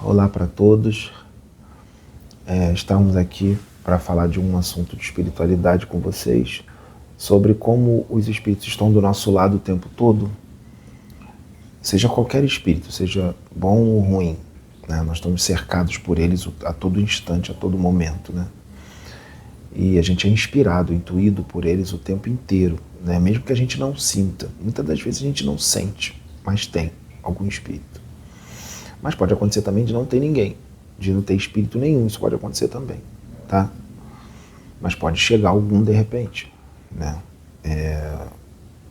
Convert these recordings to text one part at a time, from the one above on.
Olá para todos. Estamos aqui para falar de um assunto de espiritualidade com vocês, sobre como os espíritos estão do nosso lado o tempo todo, seja qualquer espírito, seja bom ou ruim, né? Nós estamos cercados por eles a todo instante, a todo momento, né? E a gente é inspirado, intuído por eles o tempo inteiro, né? Mesmo que a gente não sinta. Muitas das vezes a gente não sente, mas tem algum espírito. Mas pode acontecer também de não ter ninguém, de não ter espírito nenhum, isso pode acontecer também, tá? Mas pode chegar algum de repente, né?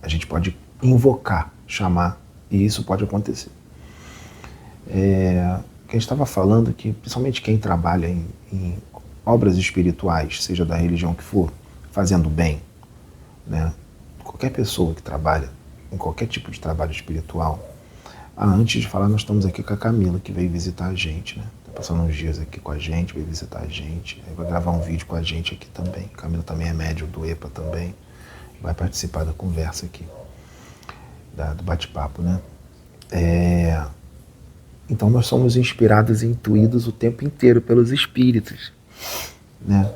A gente pode invocar, chamar, e isso pode acontecer. Quem estava falando que, principalmente quem trabalha em obras espirituais, seja da religião que for, fazendo bem, né? Qualquer pessoa que trabalha em qualquer tipo de trabalho espiritual. Antes de falar, nós estamos aqui com a Camila, que veio visitar a gente, né? Tá passando uns dias aqui com a gente, veio visitar a gente, aí vai gravar um vídeo com a gente aqui também. A Camila também é médium do EPA também, vai participar da conversa aqui, do bate-papo, né? Então nós somos inspirados e intuídos o tempo inteiro pelos espíritos, né?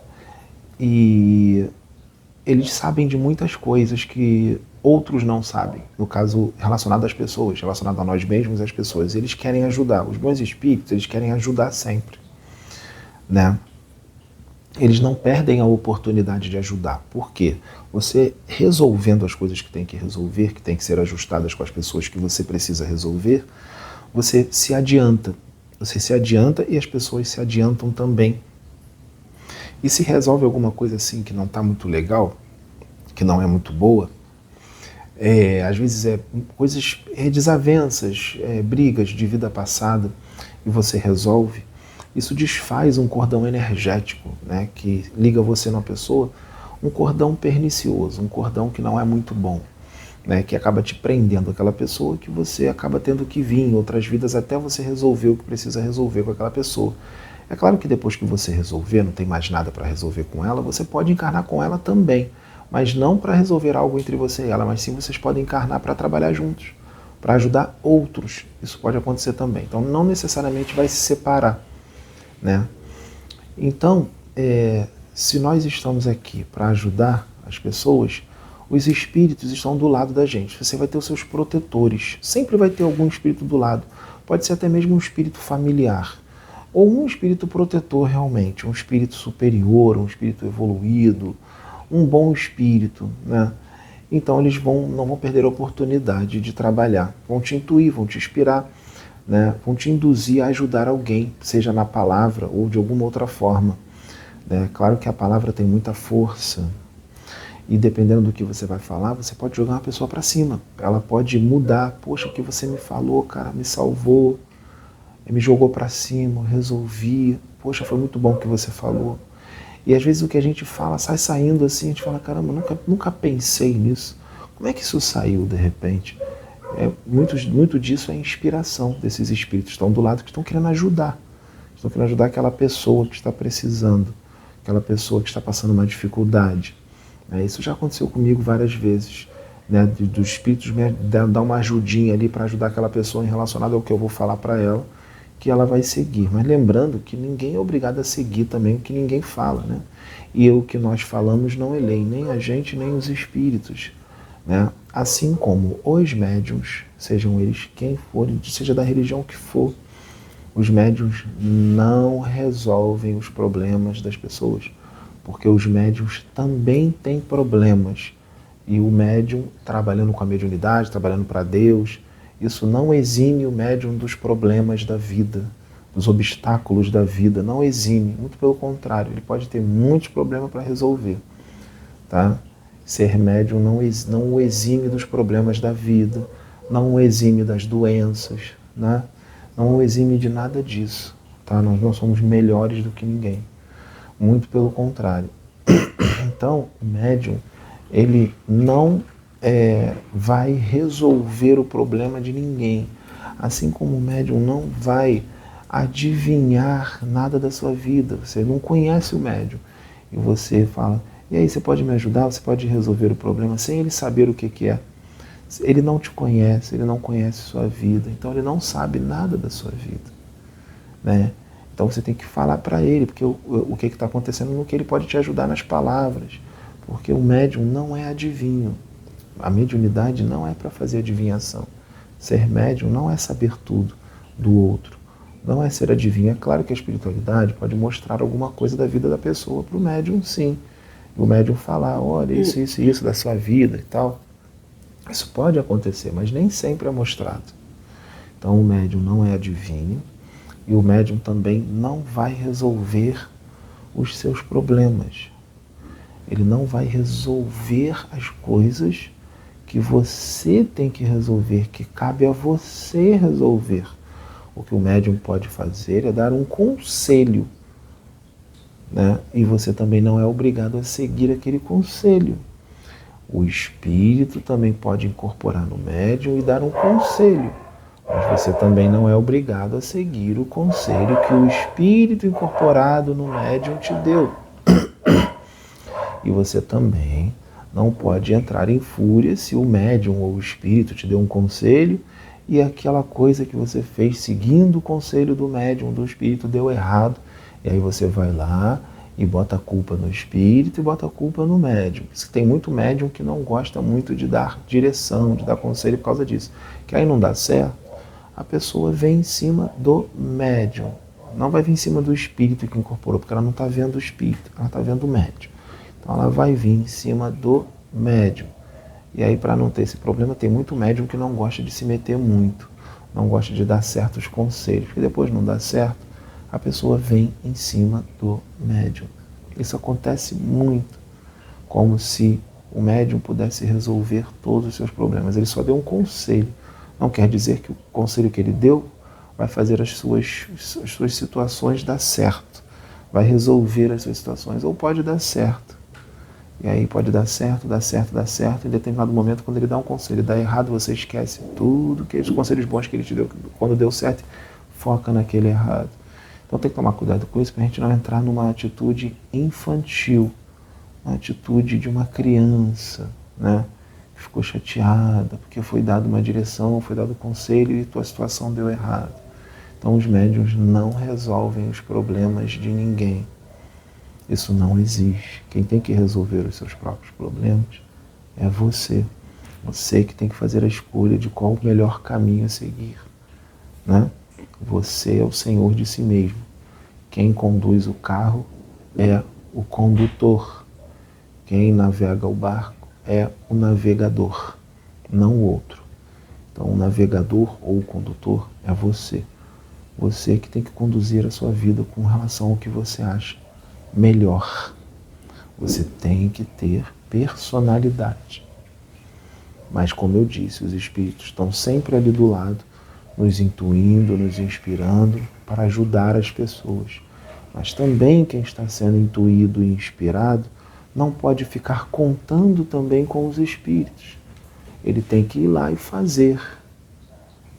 E eles sabem de muitas coisas que outros não sabem, no caso relacionado às pessoas, relacionado a nós mesmos e às pessoas. Eles querem ajudar, os bons espíritos, eles querem ajudar sempre, né? Eles não perdem a oportunidade de ajudar. Por quê? Você resolvendo as coisas que tem que resolver, que tem que ser ajustadas com as pessoas que você precisa resolver, você se adianta. Você se adianta e as pessoas se adiantam também. E se resolve alguma coisa assim que não está muito legal, que não é muito boa, às vezes coisas, desavenças, brigas de vida passada, e você resolve, isso desfaz um cordão energético, né, que liga você numa pessoa, um cordão pernicioso, um cordão que não é muito bom, né, que acaba te prendendo àquela pessoa, que você acaba tendo que vir em outras vidas até você resolver o que precisa resolver com aquela pessoa. É claro que depois que você resolver, não tem mais nada para resolver com ela, você pode encarnar com ela também, mas não para resolver algo entre você e ela, mas sim vocês podem encarnar para trabalhar juntos, para ajudar outros. Isso pode acontecer também. Então não necessariamente vai se separar, né? Então, se nós estamos aqui para ajudar as pessoas, os espíritos estão do lado da gente. Você vai ter os seus protetores, sempre vai ter algum espírito do lado. Pode ser até mesmo um espírito familiar, ou um espírito protetor realmente, um espírito superior, um espírito evoluído, um bom espírito, né? Então eles não vão perder a oportunidade de trabalhar, vão te intuir, vão te inspirar, né? Vão te induzir a ajudar alguém, seja na palavra ou de alguma outra forma, né? Claro que a palavra tem muita força, e dependendo do que você vai falar, você pode jogar uma pessoa para cima, ela pode mudar. Poxa, o que você me falou, cara, me salvou, me jogou para cima, resolvi, poxa, foi muito bom o que você falou. E às vezes o que a gente fala sai saindo assim, a gente fala, caramba, nunca pensei nisso. Como é que isso saiu de repente? Muito disso é inspiração desses espíritos que estão do lado, que estão querendo ajudar. Estão querendo ajudar aquela pessoa que está precisando, aquela pessoa que está passando uma dificuldade. Isso já aconteceu comigo várias vezes, né? Dos espíritos me dar uma ajudinha ali para ajudar aquela pessoa em relacionado ao que eu vou falar para ela, que ela vai seguir. Mas lembrando que ninguém é obrigado a seguir também o que ninguém fala, né? E o que nós falamos não é lei, nem a gente, nem os espíritos, né? Assim como os médiuns, sejam eles quem forem, seja da religião que for, os médiuns não resolvem os problemas das pessoas, porque os médiuns também têm problemas. E o médium, trabalhando com a mediunidade, trabalhando para Deus, isso não exime o médium dos problemas da vida, dos obstáculos da vida, não exime, muito pelo contrário, ele pode ter muitos problemas para resolver, tá? Ser médium não o exime dos problemas da vida, não o exime das doenças, né? Não o exime de nada disso, tá? Nós não somos melhores do que ninguém, muito pelo contrário. Então, o médium, ele não vai resolver o problema de ninguém. Assim como o médium não vai adivinhar nada da sua vida. Você não conhece o médium. E você fala, e aí, você pode me ajudar? Você pode resolver o problema sem ele saber o que é. Ele não te conhece, ele não conhece sua vida. Então ele não sabe nada da sua vida, né? Então você tem que falar para ele, porque o que está acontecendo no que ele pode te ajudar nas palavras, porque o médium não é adivinho. A mediunidade não é para fazer adivinhação. Ser médium não é saber tudo do outro, não é ser adivinho. É claro que a espiritualidade pode mostrar alguma coisa da vida da pessoa para o médium, sim. O médium falar, olha, isso da sua vida e tal. Isso pode acontecer, mas nem sempre é mostrado. Então o médium não é adivinho e o médium também não vai resolver os seus problemas. Ele não vai resolver as coisas que você tem que resolver, que cabe a você resolver. O que o médium pode fazer é dar um conselho, né? E você também não é obrigado a seguir aquele conselho. O espírito também pode incorporar no médium e dar um conselho, mas você também não é obrigado a seguir o conselho que o espírito incorporado no médium te deu. E você também não pode entrar em fúria se o médium ou o espírito te deu um conselho e aquela coisa que você fez seguindo o conselho do médium, do espírito, deu errado. E aí você vai lá e bota a culpa no espírito e bota a culpa no médium. Tem muito médium que não gosta muito de dar direção, de dar conselho por causa disso. Que aí não dá certo, a pessoa vem em cima do médium. Não vai vir em cima do espírito que incorporou, porque ela não está vendo o espírito, ela está vendo o médium. Então ela vai vir em cima do médium. E aí, para não ter esse problema, tem muito médium que não gosta de se meter muito, não gosta de dar certos conselhos, porque depois não dá certo, a pessoa vem em cima do médium. Isso acontece muito, como se o médium pudesse resolver todos os seus problemas. Ele só deu um conselho. Não quer dizer que o conselho que ele deu vai fazer as suas situações dar certo, vai resolver as suas situações, ou pode dar certo. E aí pode dar certo, e em determinado momento, quando ele dá um conselho, dá errado, você esquece tudo, que os conselhos bons que ele te deu, quando deu certo, foca naquele errado. Então tem que tomar cuidado com isso para a gente não entrar numa atitude infantil, uma atitude de uma criança, né? Que ficou chateada porque foi dado uma direção, foi dado um conselho e tua situação deu errado. Então os médiuns não resolvem os problemas de ninguém. Isso não existe. Quem tem que resolver os seus próprios problemas é você. Você que tem que fazer a escolha de qual o melhor caminho a seguir, né? Você é o senhor de si mesmo. Quem conduz o carro é o condutor. Quem navega o barco é o navegador, não o outro. Então o navegador ou o condutor é você. Você que tem que conduzir a sua vida com relação ao que você acha melhor. Você tem que ter personalidade. Mas como eu disse, os espíritos estão sempre ali do lado, nos intuindo, nos inspirando para ajudar as pessoas. Mas também quem está sendo intuído e inspirado não pode ficar contando também com os espíritos. Ele tem que ir lá e fazer,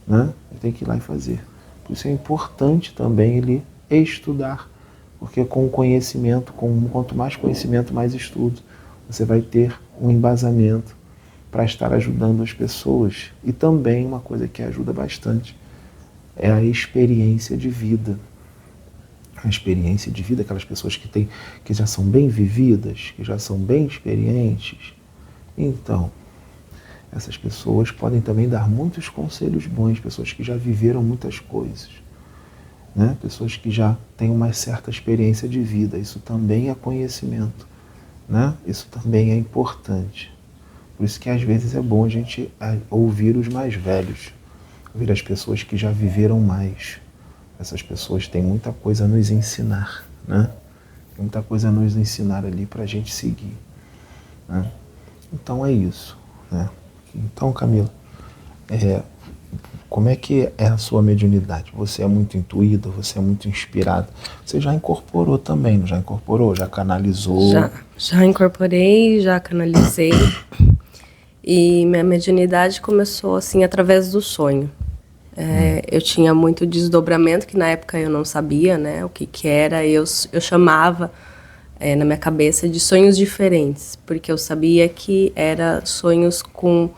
né? Ele tem que ir lá e fazer. Por isso é importante também ele estudar, porque com o conhecimento, quanto mais conhecimento, mais estudo, você vai ter um embasamento para estar ajudando as pessoas. E também uma coisa que ajuda bastante é a experiência de vida. A experiência de vida, aquelas pessoas que já são bem vividas, que já são bem experientes. Então, essas pessoas podem também dar muitos conselhos bons, pessoas que já viveram muitas coisas, né? Pessoas que já têm uma certa experiência de vida. Isso também é conhecimento, né? Isso também é importante. Por isso que às vezes é bom a gente ouvir os mais velhos, ouvir as pessoas que já viveram mais. Essas pessoas têm muita coisa a nos ensinar, né? Tem muita coisa a nos ensinar ali para a gente seguir, né? Então é isso, né? Então, Camila, como é que é a sua mediunidade? Você é muito intuída, você é muito inspirada. Você já incorporou também, não já incorporou? Já canalizou? Já incorporei, já canalizei. E minha mediunidade começou assim através do sonho. Eu tinha muito desdobramento, que na época eu não sabia, né, o que era. Eu chamava na minha cabeça de sonhos diferentes, porque eu sabia que era sonhos com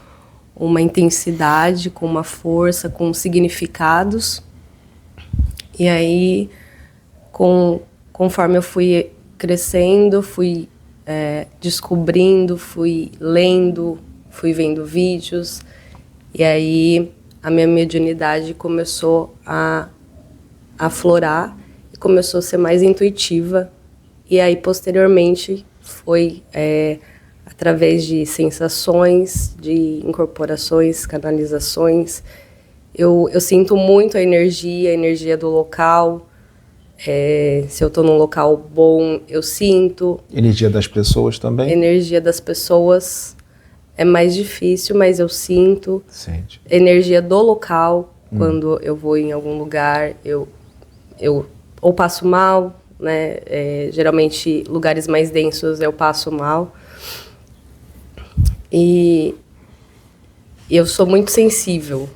uma intensidade, com uma força, com significados E aí, conforme eu fui crescendo, fui descobrindo, fui lendo, fui vendo vídeos, e aí a minha mediunidade começou a aflorar e começou a ser mais intuitiva. E aí, posteriormente, foi através de sensações, de incorporações, canalizações. Eu sinto muito a energia do local. Se eu estou num local bom, eu sinto. Energia das pessoas também? Energia das pessoas é mais difícil, mas eu sinto. Sente. Energia do local, quando eu vou em algum lugar, eu ou passo mal, né? Geralmente, lugares mais densos eu passo mal. E eu sou muito sensível.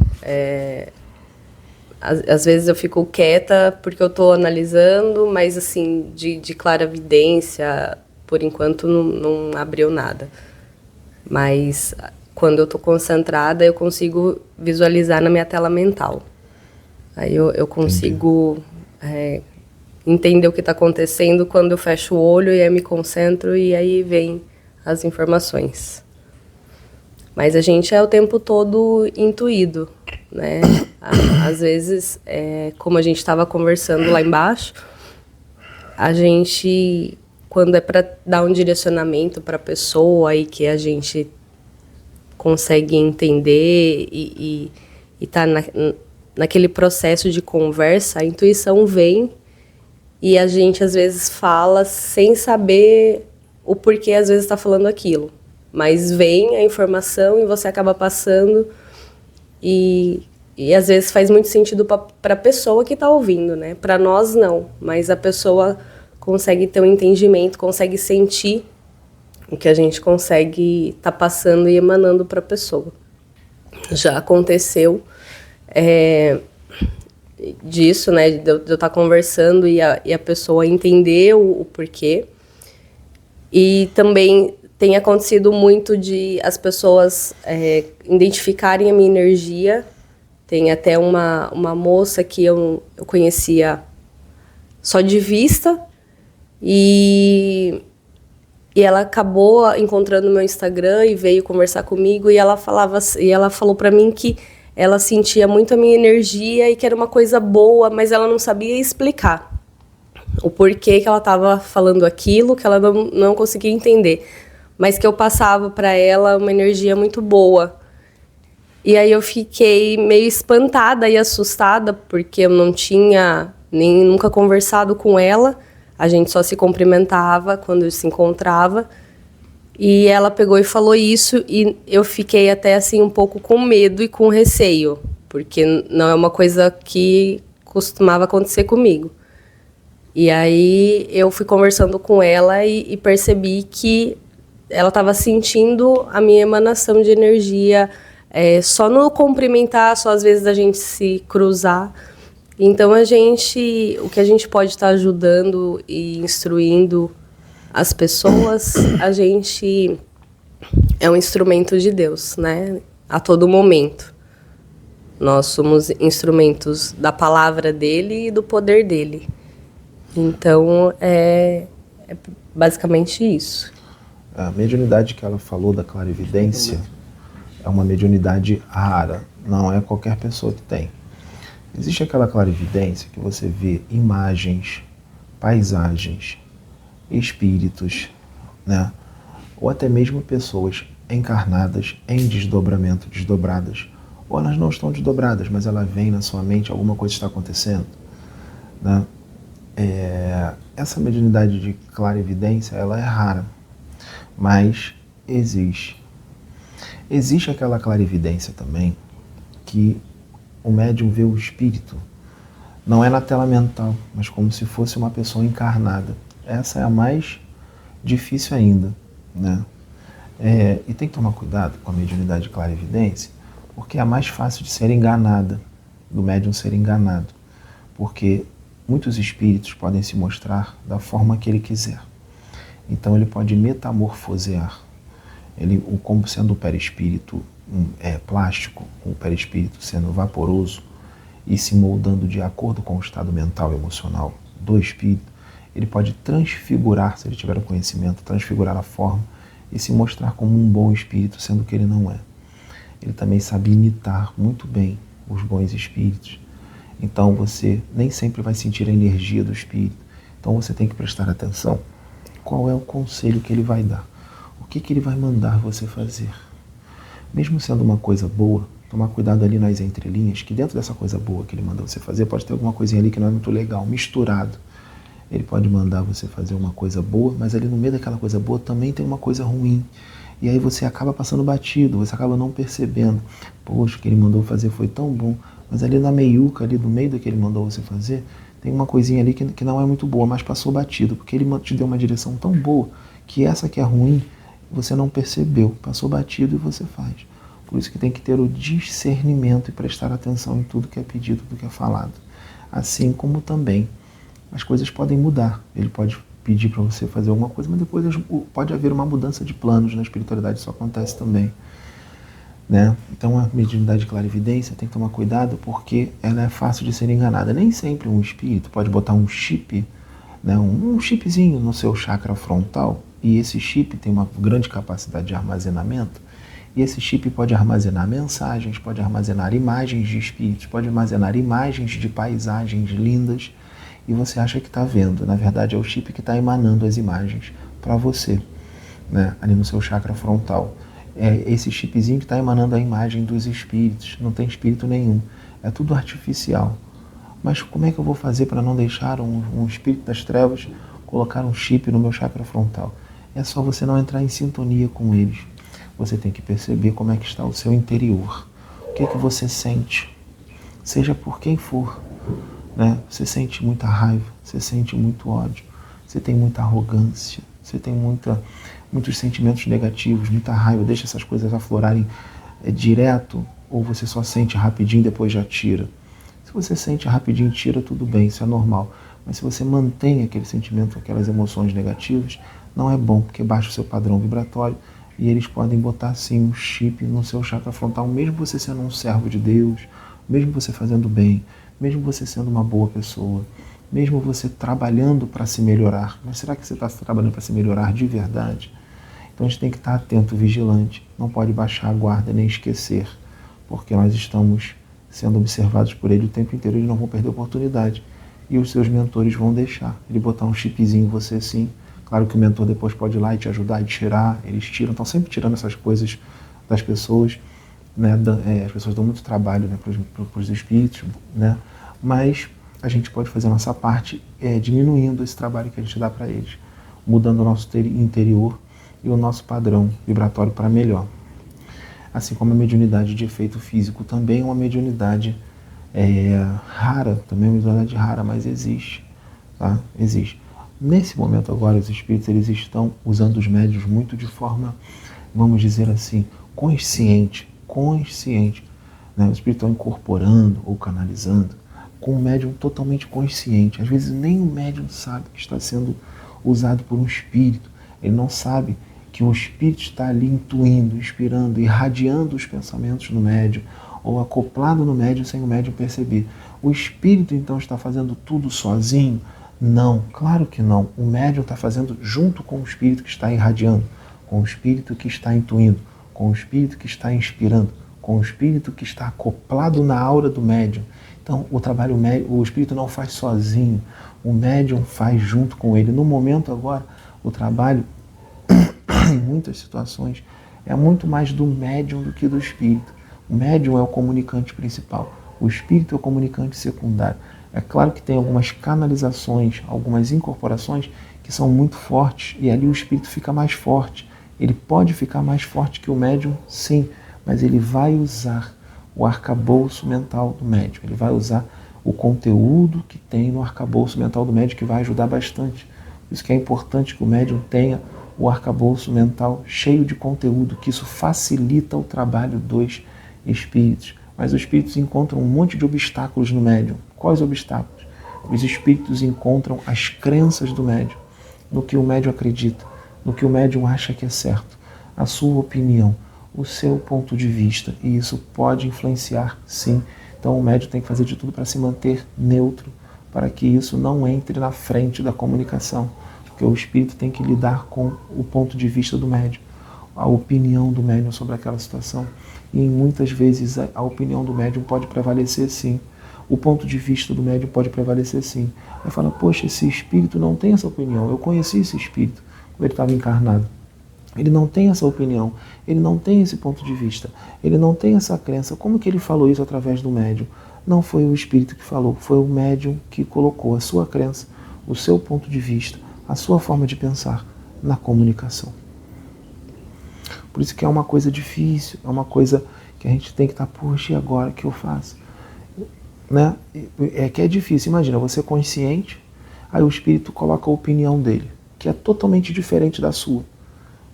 Às vezes eu fico quieta porque eu estou analisando, mas assim, de clarividência, por enquanto não abriu nada. Mas quando eu estou concentrada, eu consigo visualizar na minha tela mental. Aí eu consigo entender o que está acontecendo quando eu fecho o olho e aí me concentro e aí vem as informações. Mas a gente é o tempo todo intuído, né? Às vezes, como a gente estava conversando lá embaixo, a gente, quando é para dar um direcionamento para a pessoa e que a gente consegue entender e tá naquele processo de conversa, a intuição vem e a gente às vezes fala sem saber o porquê às vezes está falando aquilo. Mas vem a informação e você acaba passando e às vezes faz muito sentido para a pessoa que está ouvindo, né? Para nós não, mas a pessoa consegue ter um entendimento, consegue sentir o que a gente consegue estar passando e emanando para a pessoa. Já aconteceu disso, né? De eu estar conversando e a pessoa entender o porquê. E também tem acontecido muito de as pessoas identificarem a minha energia. Tem até uma moça que eu conhecia só de vista e ela acabou encontrando meu Instagram e veio conversar comigo e ela falou para mim que ela sentia muito a minha energia e que era uma coisa boa, mas ela não sabia explicar o porquê que ela estava falando aquilo, que ela não conseguia entender, mas que eu passava para ela uma energia muito boa. E aí eu fiquei meio espantada e assustada, porque eu não tinha nem nunca conversado com ela, a gente só se cumprimentava quando se encontrava, e ela pegou e falou isso, e eu fiquei até assim um pouco com medo e com receio, porque não é uma coisa que costumava acontecer comigo. E aí eu fui conversando com ela e percebi que ela estava sentindo a minha emanação de energia, só no cumprimentar, só às vezes a gente se cruzar. Então o que a gente pode estar ajudando e instruindo as pessoas, a gente é um instrumento de Deus, né? A todo momento. Nós somos instrumentos da palavra dele e do poder dele. Então, é basicamente isso. A mediunidade que ela falou da clarividência é uma mediunidade rara, não é qualquer pessoa que tem. Existe aquela clarividência que você vê imagens, paisagens, espíritos, né? Ou até mesmo pessoas encarnadas em desdobramento, desdobradas. Ou elas não estão desdobradas, mas ela vem na sua mente, alguma coisa está acontecendo, né? Essa mediunidade de clarividência, ela é rara, mas existe. Existe aquela clarividência também que o médium vê o espírito, não é na tela mental, mas como se fosse uma pessoa encarnada. Essa é a mais difícil ainda, né? E tem que tomar cuidado com a mediunidade de clarividência, porque é a mais fácil de ser enganada, do médium ser enganado, porque muitos espíritos podem se mostrar da forma que ele quiser. Então ele pode metamorfosear. Como sendo o perispírito plástico, o perispírito sendo vaporoso, e se moldando de acordo com o estado mental e emocional do espírito, ele pode transfigurar, se ele tiver o conhecimento, transfigurar a forma e se mostrar como um bom espírito, sendo que ele não é. Ele também sabe imitar muito bem os bons espíritos. Então você nem sempre vai sentir a energia do espírito. Então você tem que prestar atenção. Qual é o conselho que ele vai dar? O que ele vai mandar você fazer? Mesmo sendo uma coisa boa, tomar cuidado ali nas entrelinhas, que dentro dessa coisa boa que ele manda você fazer, pode ter alguma coisinha ali que não é muito legal, misturado. Ele pode mandar você fazer uma coisa boa, mas ali no meio daquela coisa boa também tem uma coisa ruim. E aí você acaba passando batido, você acaba não percebendo. Poxa, o que ele mandou fazer foi tão bom, mas ali na meiuca, ali do meio do que ele mandou você fazer, tem uma coisinha ali que não é muito boa, mas passou batido, porque ele te deu uma direção tão boa que essa que é ruim, você não percebeu, passou batido e você faz. Por isso que tem que ter o discernimento e prestar atenção em tudo que é pedido, tudo que é falado. Assim como também as coisas podem mudar. Ele pode pedir para você fazer alguma coisa, mas depois pode haver uma mudança de planos na espiritualidade, isso acontece também. Né? Então a mediunidade de clarividência tem que tomar cuidado porque ela é fácil de ser enganada. Nem sempre um espírito pode botar um chip, né, um chipzinho no seu chakra frontal, e esse chip tem uma grande capacidade de armazenamento, e esse chip pode armazenar mensagens, pode armazenar imagens de espíritos, pode armazenar imagens de paisagens lindas, e você acha que está vendo. Na verdade é o chip que está emanando as imagens para você, né, ali no seu chakra frontal. É esse chipzinho que está emanando a imagem dos espíritos, não tem espírito nenhum, é tudo artificial. Mas como é que eu vou fazer para não deixar um espírito das trevas colocar um chip no meu chakra frontal? É só você não entrar em sintonia com eles. Você tem que perceber como é que está o seu interior. O que é que você sente? Seja por quem for. Né? Você sente muita raiva, você sente muito ódio, você tem muita arrogância, você tem muitos sentimentos negativos, muita raiva. Deixa essas coisas aflorarem direto, ou você só sente rapidinho e depois já tira? Se você sente rapidinho e tira, tudo bem, isso é normal. Mas se você mantém aquele sentimento, aquelas emoções negativas, não é bom, porque baixa o seu padrão vibratório e eles podem botar sim um chip no seu chakra frontal, mesmo você sendo um servo de Deus, mesmo você fazendo bem, mesmo você sendo uma boa pessoa, mesmo você trabalhando para se melhorar. Mas será que você está trabalhando para se melhorar de verdade? Então a gente tem que estar atento, vigilante, não pode baixar a guarda nem esquecer, porque nós estamos sendo observados por ele o tempo inteiro, eles não vão perder a oportunidade. E os seus mentores vão deixar ele botar um chipzinho em você sim. Claro que o mentor depois pode ir lá e te ajudar e tirar, eles tiram, estão sempre tirando essas coisas das pessoas, né? As pessoas dão muito trabalho, né, para os espíritos, né? Mas a gente pode fazer a nossa parte diminuindo esse trabalho que a gente dá para eles, mudando o nosso interior e o nosso padrão vibratório para melhor. Assim como a mediunidade de efeito físico também é uma mediunidade rara, também é uma mediunidade rara, mas existe, tá? Existe. Nesse momento agora, os espíritos eles estão usando os médiuns muito de forma, vamos dizer assim, consciente, né? Os espíritos estão incorporando ou canalizando com um médium totalmente consciente. Às vezes nem o médium sabe que está sendo usado por um espírito. Ele não sabe que um espírito está ali intuindo, inspirando, irradiando os pensamentos no médium, ou acoplado no médium sem o médium perceber. O espírito então está fazendo tudo sozinho? Não, claro que não. O médium está fazendo junto com o espírito que está irradiando, com o espírito que está intuindo, com o espírito que está inspirando, com o espírito que está acoplado na aura do médium. Então, o espírito não faz sozinho, o médium faz junto com ele. No momento agora, o trabalho, em muitas situações, é muito mais do médium do que do espírito. O médium é o comunicante principal, o espírito é o comunicante secundário. É claro que tem algumas canalizações, algumas incorporações que são muito fortes e ali o espírito fica mais forte. Ele pode ficar mais forte que o médium, sim, mas ele vai usar o arcabouço mental do médium. Ele vai usar o conteúdo que tem no arcabouço mental do médium, que vai ajudar bastante. Por isso que é importante que o médium tenha o arcabouço mental cheio de conteúdo, que isso facilita o trabalho dos espíritos. Mas os espíritos encontram um monte de obstáculos no médium. Quais obstáculos? Os espíritos encontram as crenças do médium, no que o médium acredita, no que o médium acha que é certo, a sua opinião, o seu ponto de vista, e isso pode influenciar, sim. Então o médium tem que fazer de tudo para se manter neutro, para que isso não entre na frente da comunicação, porque o espírito tem que lidar com o ponto de vista do médium, a opinião do médium sobre aquela situação. E muitas vezes a opinião do médium pode prevalecer sim, o ponto de vista do médium pode prevalecer sim. Aí fala, poxa, esse espírito não tem essa opinião, eu conheci esse espírito quando ele estava encarnado. Ele não tem essa opinião, ele não tem esse ponto de vista, ele não tem essa crença. Como que ele falou isso através do médium? Não foi o espírito que falou, foi o médium que colocou a sua crença, o seu ponto de vista, a sua forma de pensar na comunicação. Por isso que é uma coisa difícil, é uma coisa que a gente tem que estar, poxa, e agora o que eu faço? Né? É que é difícil, imagina, você é consciente, aí o espírito coloca a opinião dele, que é totalmente diferente da sua.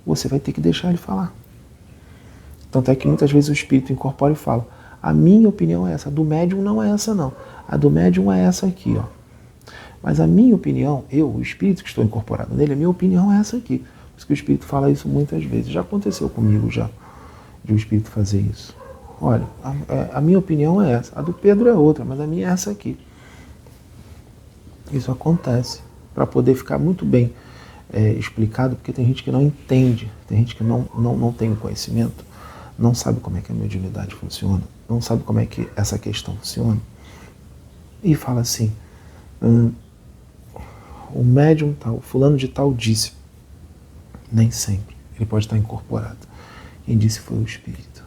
Você vai ter que deixar ele falar. Tanto é que muitas vezes o espírito incorpora e fala, a minha opinião é essa, a do médium não é essa não, a do médium é essa aqui, ó. Mas a minha opinião, eu, o espírito que estou incorporado nele, a minha opinião é essa aqui. Por isso que o espírito fala isso muitas vezes. Já aconteceu comigo já, de o espírito fazer isso. Olha, a minha opinião é essa, a do Pedro é outra, mas a minha é essa aqui. Isso acontece para poder ficar muito bem explicado, porque tem gente que não entende, tem gente que não tem o conhecimento, não sabe como é que a mediunidade funciona, não sabe como é que essa questão funciona, e fala assim, o médium tal, fulano de tal disse. Nem sempre, ele pode estar incorporado. Quem disse foi o espírito.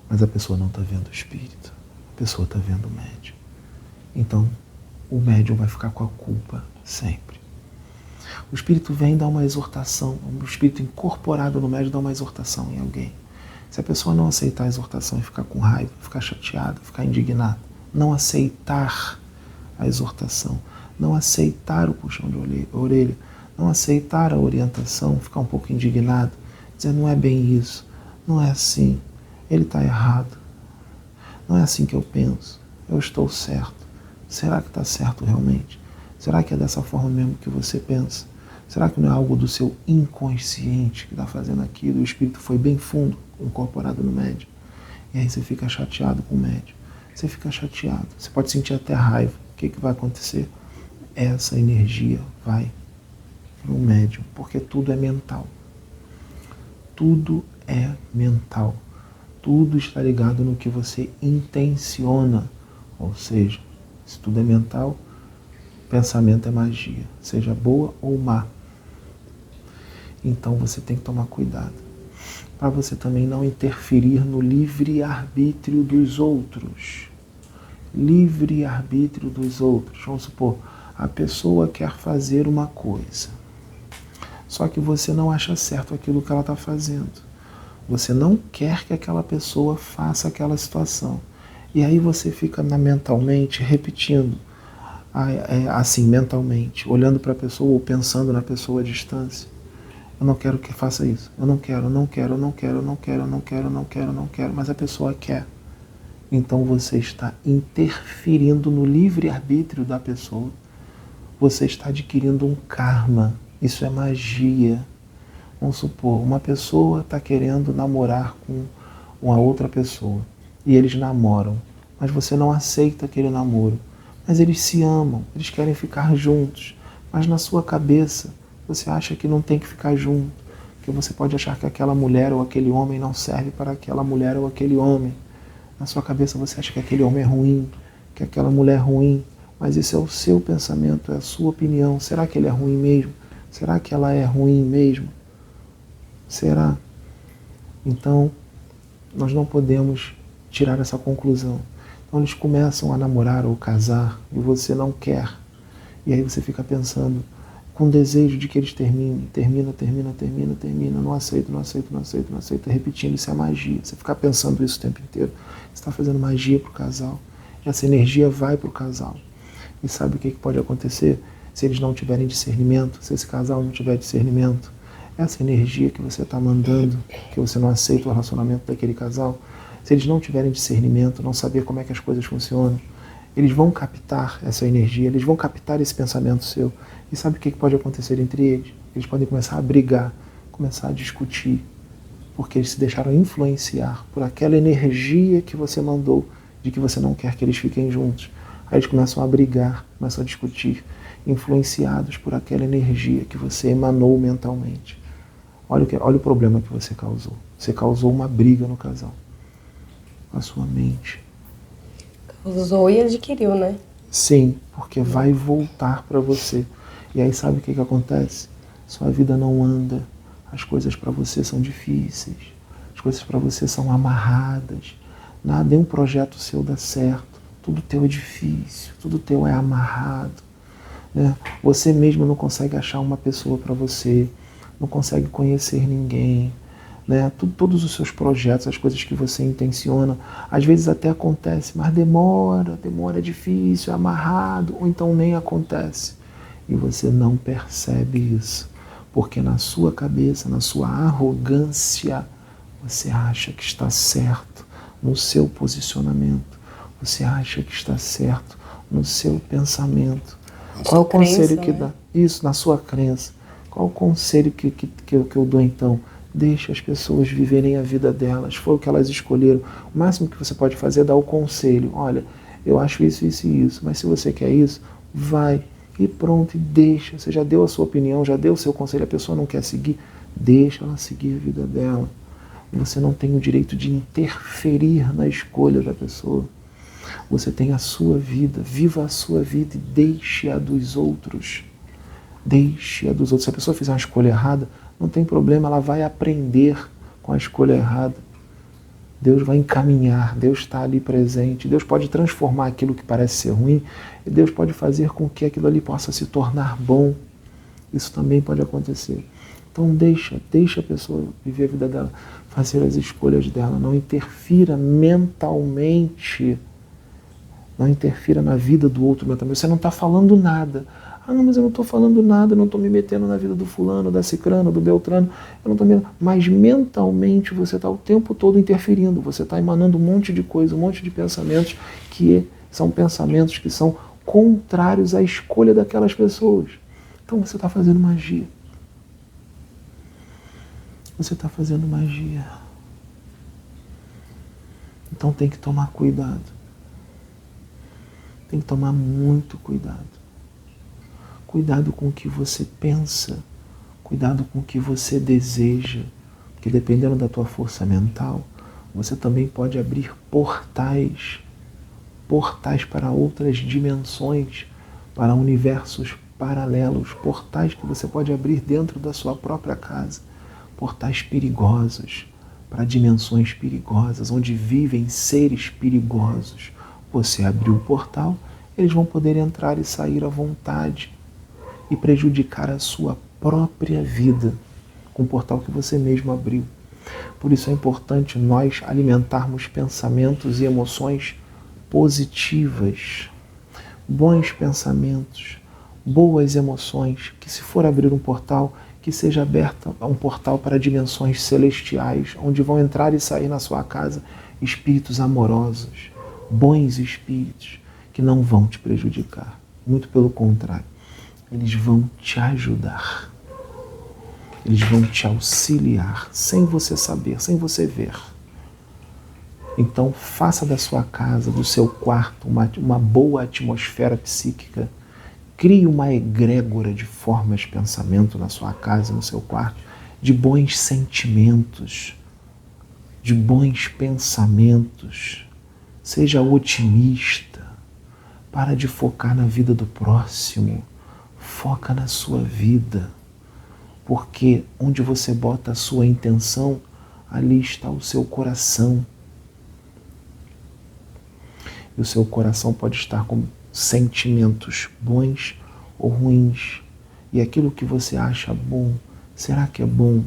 Mas a pessoa não está vendo o espírito, a pessoa está vendo o médium. Então, o médium vai ficar com a culpa sempre. O espírito vem dar uma exortação, o espírito incorporado no médium dá uma exortação em alguém. Se a pessoa não aceitar a exortação e ficar com raiva, ficar chateada, ficar indignada, não aceitar a exortação, não aceitar o puxão de orelha, não aceitar a orientação, ficar um pouco indignado, dizer não é bem isso, não é assim, ele está errado, não é assim que eu penso, eu estou certo. Será que está certo realmente? Será que é dessa forma mesmo que você pensa? Será que não é algo do seu inconsciente que está fazendo aquilo? O espírito foi bem fundo, incorporado no médium. E aí você fica chateado com o médium. Você fica chateado, você pode sentir até raiva. O que vai acontecer? Essa energia vai para o médium, porque tudo é mental. Tudo é mental. Tudo está ligado no que você intenciona. Ou seja, se tudo é mental, pensamento é magia, seja boa ou má. Então você tem que tomar cuidado, para você também não interferir no livre-arbítrio dos outros. Livre-arbítrio dos outros. Vamos supor, a pessoa quer fazer uma coisa, só que você não acha certo aquilo que ela está fazendo. Você não quer que aquela pessoa faça aquela situação. E aí você fica mentalmente repetindo, assim, mentalmente, olhando para a pessoa ou pensando na pessoa à distância. Eu não quero que faça isso. Eu não quero, mas a pessoa quer. Então você está interferindo no livre-arbítrio da pessoa. Você está adquirindo um karma. Isso é magia. Vamos supor, uma pessoa está querendo namorar com uma outra pessoa. E eles namoram. Mas você não aceita aquele namoro. Mas eles se amam, eles querem ficar juntos. Mas na sua cabeça, você acha que não tem que ficar junto. Porque você pode achar que aquela mulher ou aquele homem não serve para aquela mulher ou aquele homem. Na sua cabeça você acha que aquele homem é ruim, que aquela mulher é ruim. Mas esse é o seu pensamento, é a sua opinião. Será que ele é ruim mesmo? Será que ela é ruim mesmo? Será? Então, nós não podemos tirar essa conclusão. Então eles começam a namorar ou casar e você não quer. E aí você fica pensando com desejo de que eles terminem. Termina, não aceito, repetindo, isso é magia. Você fica pensando isso o tempo inteiro. Você está fazendo magia para o casal. E essa energia vai para o casal. E sabe o que pode acontecer? Se eles não tiverem discernimento, se esse casal não tiver discernimento, essa energia que você está mandando, que você não aceita o relacionamento daquele casal, se eles não tiverem discernimento, não saber como é que as coisas funcionam, eles vão captar essa energia, eles vão captar esse pensamento seu. E sabe o que pode acontecer entre eles? Eles podem começar a brigar, começar a discutir, porque eles se deixaram influenciar por aquela energia que você mandou de que você não quer que eles fiquem juntos. Aí eles começam a brigar, começam a discutir, influenciados por aquela energia que você emanou mentalmente. Olha o problema que você causou. Você causou uma briga no casal. A sua mente. Causou e adquiriu, né? Sim, porque vai voltar para você. E aí sabe o que acontece? Sua vida não anda. As coisas para você são difíceis. As coisas para você são amarradas. Nada em um projeto seu dá certo. Tudo teu é difícil. Tudo teu é amarrado. Né? Você mesmo não consegue achar uma pessoa para você. Não consegue conhecer ninguém. Né? Todos os seus projetos, as coisas que você intenciona, às vezes até acontece, mas demora, é difícil, é amarrado, ou então nem acontece. E você não percebe isso, porque na sua cabeça, na sua arrogância, você acha que está certo no seu posicionamento, você acha que está certo no seu pensamento. Qual é o conselho que dá? Isso, na sua crença. Qual o conselho que eu dou então? Deixa as pessoas viverem a vida delas, foi o que elas escolheram. O máximo que você pode fazer é dar o conselho. Olha, eu acho isso, isso e isso, mas se você quer isso, vai e pronto, e deixa. Você já deu a sua opinião, já deu o seu conselho, a pessoa não quer seguir, deixa ela seguir a vida dela. Você não tem o direito de interferir na escolha da pessoa. Você tem a sua vida, viva a sua vida e deixe a dos outros. Deixe a dos outros. Se a pessoa fizer uma escolha errada, não tem problema, ela vai aprender com a escolha errada. Deus vai encaminhar, Deus está ali presente. Deus pode transformar aquilo que parece ser ruim e Deus pode fazer com que aquilo ali possa se tornar bom. Isso também pode acontecer. Então deixa a pessoa viver a vida dela, fazer as escolhas dela. Não interfira mentalmente, não interfira na vida do outro mentalmente. Você não está falando nada. Ah, não, mas eu não estou falando nada, não estou me metendo na vida do fulano, da cicrana, do beltrano, eu não estou me... Mas mentalmente você está o tempo todo interferindo, você está emanando um monte de coisa, um monte de pensamentos que são pensamentos que são contrários à escolha daquelas pessoas. Então você está fazendo magia. Você está fazendo magia. Então tem que tomar cuidado. Tem que tomar muito cuidado. Cuidado com o que você pensa, cuidado com o que você deseja, porque dependendo da tua força mental, você também pode abrir portais para outras dimensões, para universos paralelos, portais que você pode abrir dentro da sua própria casa, portais perigosos, para dimensões perigosas, onde vivem seres perigosos. Você abriu o portal, eles vão poder entrar e sair à vontade, e prejudicar a sua própria vida com o portal que você mesmo abriu. Por isso é importante nós alimentarmos pensamentos e emoções positivas, bons pensamentos, boas emoções, que se for abrir um portal, que seja aberto um portal para dimensões celestiais, onde vão entrar e sair na sua casa espíritos amorosos, bons espíritos, que não vão te prejudicar, muito pelo contrário. Eles vão te ajudar. Eles vão te auxiliar, sem você saber, sem você ver. Então, faça da sua casa, do seu quarto, uma boa atmosfera psíquica. Crie uma egrégora de formas de pensamento na sua casa, no seu quarto, de bons sentimentos, de bons pensamentos. Seja otimista. Para de focar na vida do próximo. Foca na sua vida, porque onde você bota a sua intenção, ali está o seu coração. E o seu coração pode estar com sentimentos bons ou ruins. E aquilo que você acha bom, será que é bom?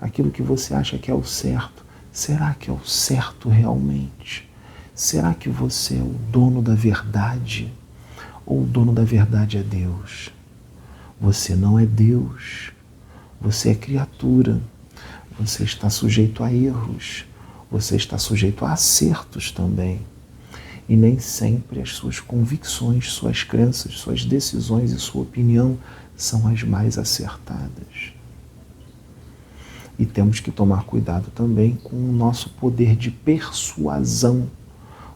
Aquilo que você acha que é o certo, será que é o certo realmente? Será que você é o dono da verdade? Ou o dono da verdade é Deus? Você não é Deus. Você é criatura. Você está sujeito a erros. Você está sujeito a acertos também. E nem sempre as suas convicções, suas crenças, suas decisões e sua opinião são as mais acertadas. E temos que tomar cuidado também com o nosso poder de persuasão.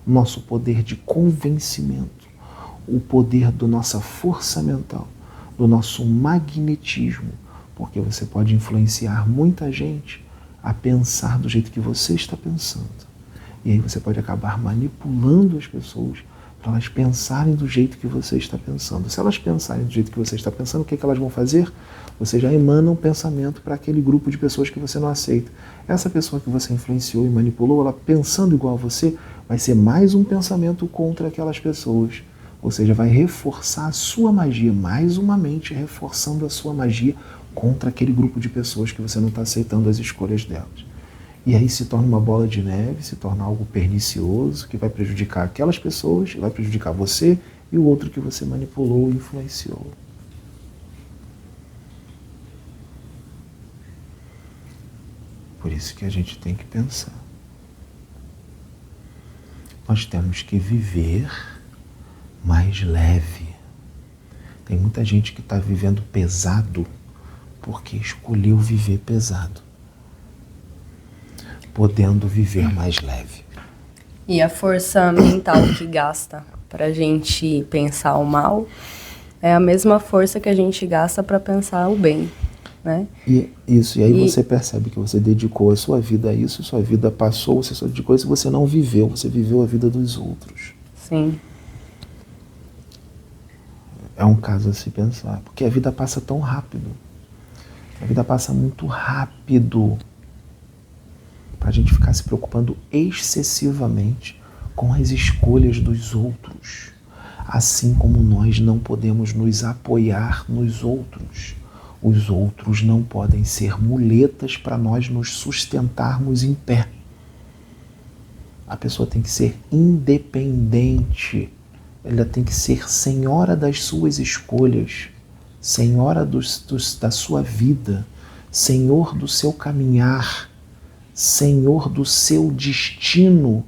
nosso poder de convencimento, o poder da nossa força mental, do nosso magnetismo, porque você pode influenciar muita gente a pensar do jeito que você está pensando. E aí você pode acabar manipulando as pessoas para elas pensarem do jeito que você está pensando. Se elas pensarem do jeito que você está pensando, o que elas vão fazer? Você já emana um pensamento para aquele grupo de pessoas que você não aceita. Essa pessoa que você influenciou e manipulou, ela pensando igual a você, vai ser mais um pensamento contra aquelas pessoas. Ou seja, vai reforçar a sua magia, mais uma mente reforçando a sua magia contra aquele grupo de pessoas que você não está aceitando as escolhas delas. E aí se torna uma bola de neve, se torna algo pernicioso, que vai prejudicar aquelas pessoas, vai prejudicar você e o outro que você manipulou e influenciou. Por isso que a gente tem que pensar. Nós temos que viver mais leve. Tem muita gente que está vivendo pesado porque escolheu viver pesado, podendo viver mais leve. E a força mental que gasta para a gente pensar o mal é a mesma força que a gente gasta para pensar o bem, né? E aí você percebe que você dedicou a sua vida a isso, sua vida passou, você só dedicou a isso, você não viveu, você viveu a vida dos outros. Sim. É um caso a se pensar, porque a vida passa tão rápido. A vida passa muito rápido para a gente ficar se preocupando excessivamente com as escolhas dos outros. Assim como nós não podemos nos apoiar nos outros. Os outros não podem ser muletas para nós nos sustentarmos em pé. A pessoa tem que ser independente. Ela tem que ser senhora das suas escolhas, senhora da sua vida, senhor do seu caminhar, senhor do seu destino.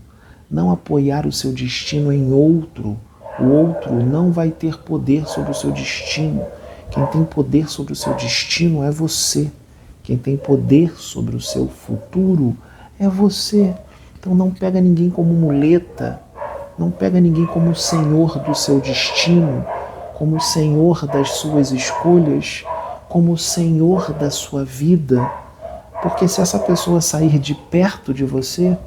Não apoiar o seu destino em outro. O outro não vai ter poder sobre o seu destino. Quem tem poder sobre o seu destino é você. Quem tem poder sobre o seu futuro é você. Então não pega ninguém como muleta. Não pega ninguém como senhor do seu destino, como senhor das suas escolhas, como senhor da sua vida. Porque se essa pessoa sair de perto de você,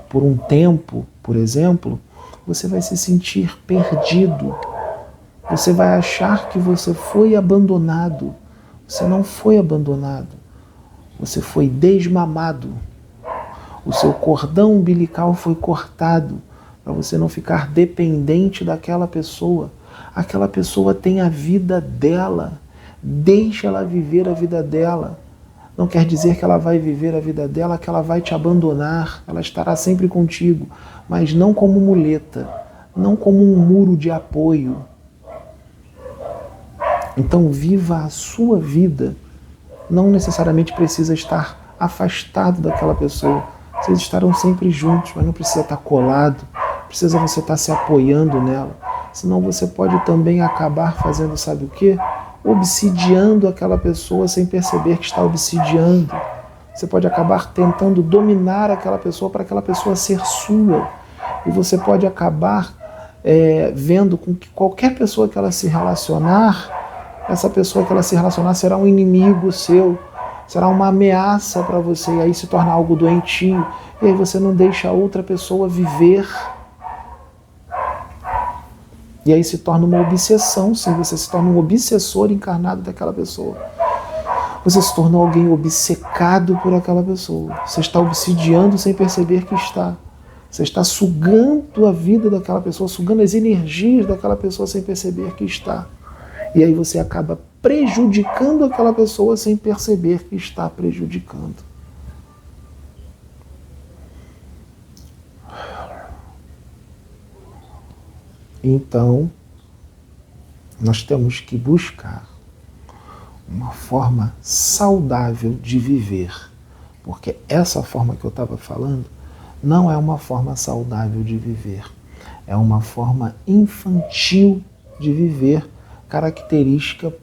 por um tempo, por exemplo, você vai se sentir perdido. Você vai achar que você foi abandonado. Você não foi abandonado. Você foi desmamado. O seu cordão umbilical foi cortado para você não ficar dependente daquela pessoa. Aquela pessoa tem a vida dela. Deixa ela viver a vida dela. Não quer dizer que ela vai viver a vida dela, que ela vai te abandonar. Ela estará sempre contigo, mas não como muleta, não como um muro de apoio. Então viva a sua vida. Não necessariamente precisa estar afastado daquela pessoa. Vocês estarão sempre juntos, mas não precisa estar colado. Precisa você estar se apoiando nela. Senão você pode também acabar fazendo, sabe o quê? Obsidiando aquela pessoa sem perceber que está obsidiando. Você pode acabar tentando dominar aquela pessoa para aquela pessoa ser sua. E você pode acabar vendo com que qualquer pessoa que ela se relacionar, essa pessoa que ela se relacionar será um inimigo seu, será uma ameaça para você, e aí se torna algo doentio. E aí você não deixa a outra pessoa viver. E aí se torna uma obsessão, sim, você se torna um obsessor encarnado daquela pessoa. Você se tornou alguém obcecado por aquela pessoa. Você está obsidiando sem perceber que está. Você está sugando a vida daquela pessoa, sugando as energias daquela pessoa sem perceber que está. E aí você acaba prejudicando aquela pessoa sem perceber que está prejudicando. Então, nós temos que buscar uma forma saudável de viver, porque essa forma que eu estava falando não é uma forma saudável de viver, é uma forma infantil de viver, característica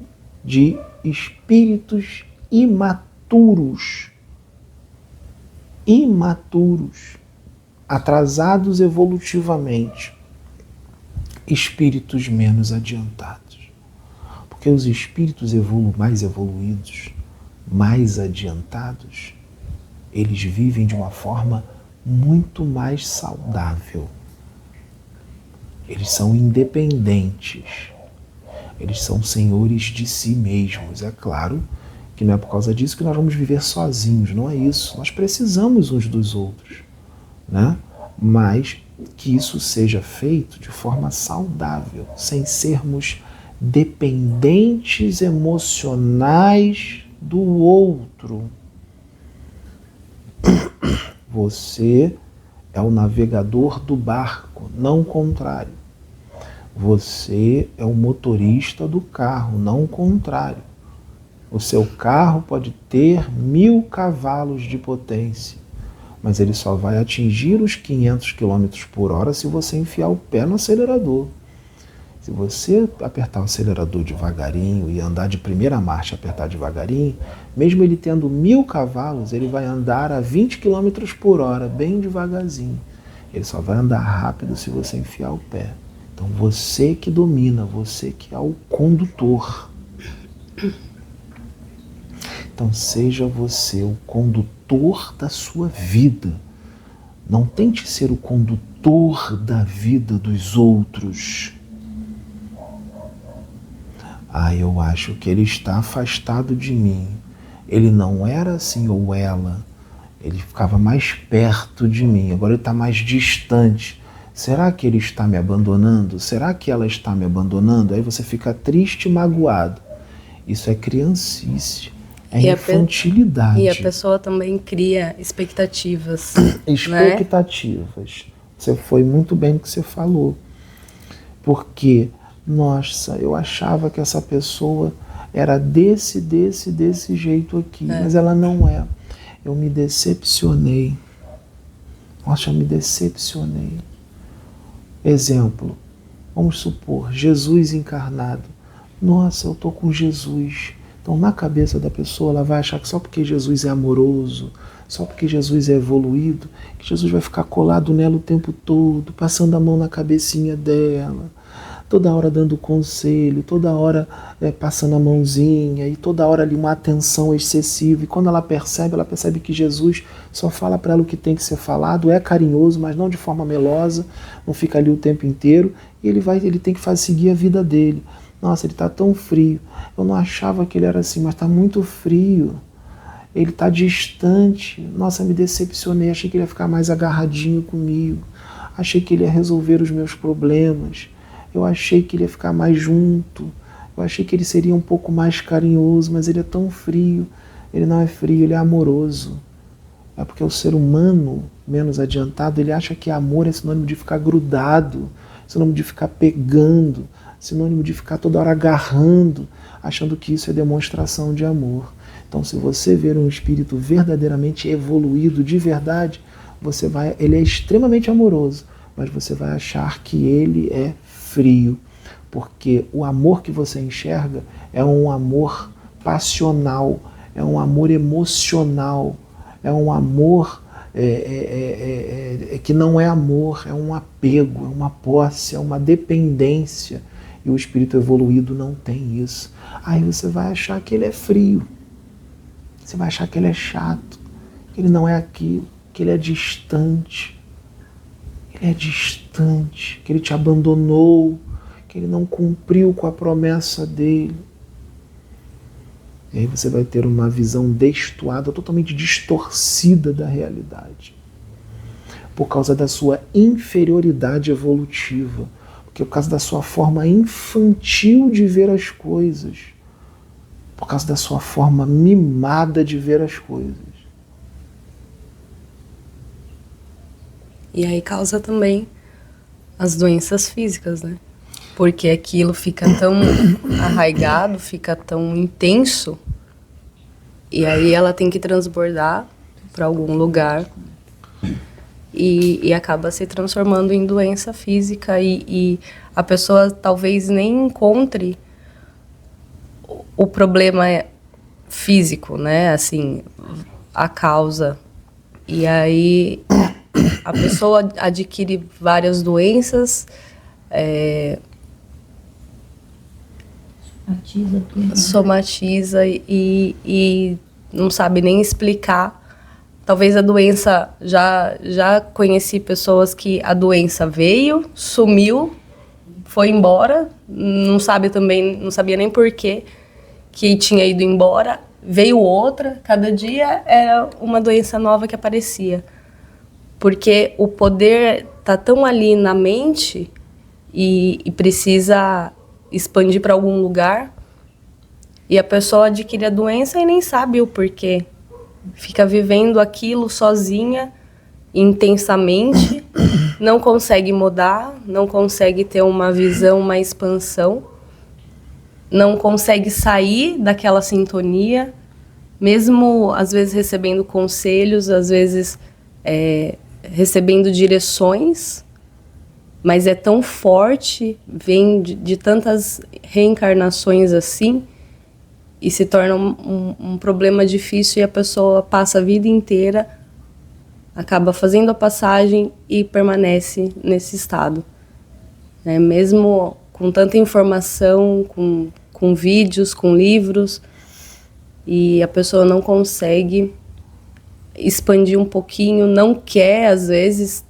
de espíritos imaturos. Imaturos. atrasados evolutivamente, espíritos menos adiantados. Porque os espíritos mais evoluídos, mais adiantados, eles vivem de uma forma muito mais saudável. Eles são independentes. Eles são senhores de si mesmos. É claro que não é por causa disso que nós vamos viver sozinhos, não é isso. Nós precisamos uns dos outros, né? Mas que isso seja feito de forma saudável, sem sermos dependentes emocionais do outro. Você é o navegador do barco, não o contrário. Você é o motorista do carro, não o contrário. O seu carro pode ter 1000 cavalos de potência, mas ele só vai atingir os 500 km por hora se você enfiar o pé no acelerador. Se você apertar o acelerador devagarinho e andar de primeira marcha, apertar devagarinho, mesmo ele tendo 1000 cavalos, ele vai andar a 20 km por hora, bem devagarzinho. Ele só vai andar rápido se você enfiar o pé. Então você que domina, você que é o condutor. Então seja você o condutor da sua vida. Não tente ser o condutor da vida dos outros. Eu acho que ele está afastado de mim. Ele não era assim, ou ela. Ele ficava mais perto de mim, agora ele está mais distante. Será que ele está me abandonando? Será que ela está me abandonando? Aí você fica triste e magoado. Isso é criancice, é infantilidade. E a pessoa também cria expectativas. Expectativas. Né? Você foi muito bem no que você falou. Porque, nossa, eu achava que essa pessoa era desse jeito aqui, mas ela não é. Eu me decepcionei. Nossa, eu me decepcionei. Exemplo, vamos supor, Jesus encarnado. Nossa, eu estou com Jesus. Então, na cabeça da pessoa, ela vai achar que só porque Jesus é amoroso, só porque Jesus é evoluído, que Jesus vai ficar colado nela o tempo todo, passando a mão na cabecinha dela, toda hora dando conselho, toda hora passando a mãozinha, e toda hora ali uma atenção excessiva. E quando ela percebe que Jesus só fala para ela o que tem que ser falado, é carinhoso, mas não de forma melosa, não fica ali o tempo inteiro, e ele tem que seguir a vida dele. Nossa, ele está tão frio. Eu não achava que ele era assim, mas está muito frio. Ele está distante. Nossa, me decepcionei. Achei que ele ia ficar mais agarradinho comigo. Achei que ele ia resolver os meus problemas. Eu achei que ele ia ficar mais junto. Eu achei que ele seria um pouco mais carinhoso, mas ele é tão frio. Ele não é frio, ele é amoroso. É porque o ser humano menos adiantado, ele acha que amor é sinônimo de ficar grudado, sinônimo de ficar pegando, sinônimo de ficar toda hora agarrando, achando que isso é demonstração de amor. Então, se você ver um espírito verdadeiramente evoluído, de verdade, ele é extremamente amoroso, mas você vai achar que ele é frio, porque o amor que você enxerga é um amor passional, é um amor emocional, é um amor que não é amor, é um apego, é uma posse, é uma dependência. E o espírito evoluído não tem isso. Aí você vai achar que ele é frio, você vai achar que ele é chato, que ele não é aquilo, que ele é distante. Ele é distante, que ele te abandonou, que ele não cumpriu com a promessa dele. E aí você vai ter uma visão destoada, totalmente distorcida da realidade. Por causa da sua inferioridade evolutiva. Porque por causa da sua forma infantil de ver as coisas. Por causa da sua forma mimada de ver as coisas. E aí causa também as doenças físicas, né? Porque aquilo fica tão arraigado, fica tão intenso, e aí ela tem que transbordar para algum lugar e acaba se transformando em doença física, e a pessoa talvez nem encontre o problema físico, né? Assim, a causa. E aí a pessoa adquire várias doenças, somatiza e não sabe nem explicar. Talvez a doença, já conheci pessoas que a doença veio, sumiu, foi embora, não sabia nem por quê que tinha ido embora, veio outra, cada dia era uma doença nova que aparecia. Porque o poder está tão ali na mente e precisa expandir para algum lugar, e a pessoa adquire a doença e nem sabe o porquê. Fica vivendo aquilo sozinha, intensamente, não consegue mudar, não consegue ter uma visão, uma expansão, não consegue sair daquela sintonia, mesmo às vezes recebendo conselhos, às vezes recebendo direções, mas é tão forte, vem de tantas reencarnações assim, e se torna um problema difícil e a pessoa passa a vida inteira, acaba fazendo a passagem e permanece nesse estado. Mesmo com tanta informação, com vídeos, com livros, e a pessoa não consegue expandir um pouquinho, não quer, às vezes,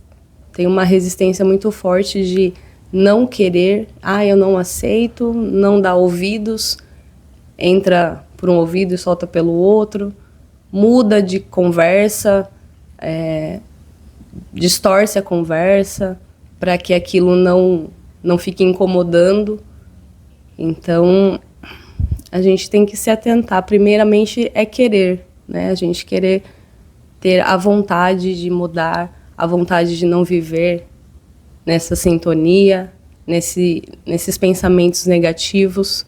tem uma resistência muito forte de não querer, eu não aceito, não dá ouvidos, entra por um ouvido e solta pelo outro, muda de conversa, distorce a conversa para que aquilo não fique incomodando. Então, a gente tem que se atentar. Primeiramente é querer, né? A gente querer ter a vontade de mudar, a vontade de não viver nessa sintonia, nesses pensamentos negativos.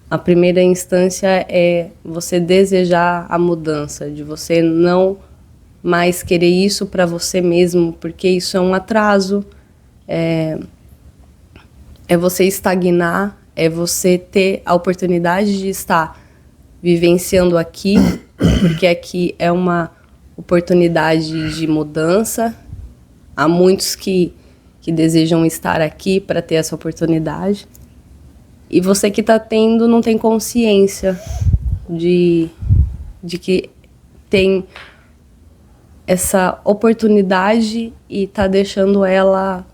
A primeira instância é você desejar a mudança, de você não mais querer isso para você mesmo, porque isso é um atraso, é você estagnar, é você ter a oportunidade de estar vivenciando aqui, porque aqui é uma oportunidade de mudança. Há muitos que desejam estar aqui para ter essa oportunidade. E você que está tendo não tem consciência de que tem essa oportunidade e está deixando ela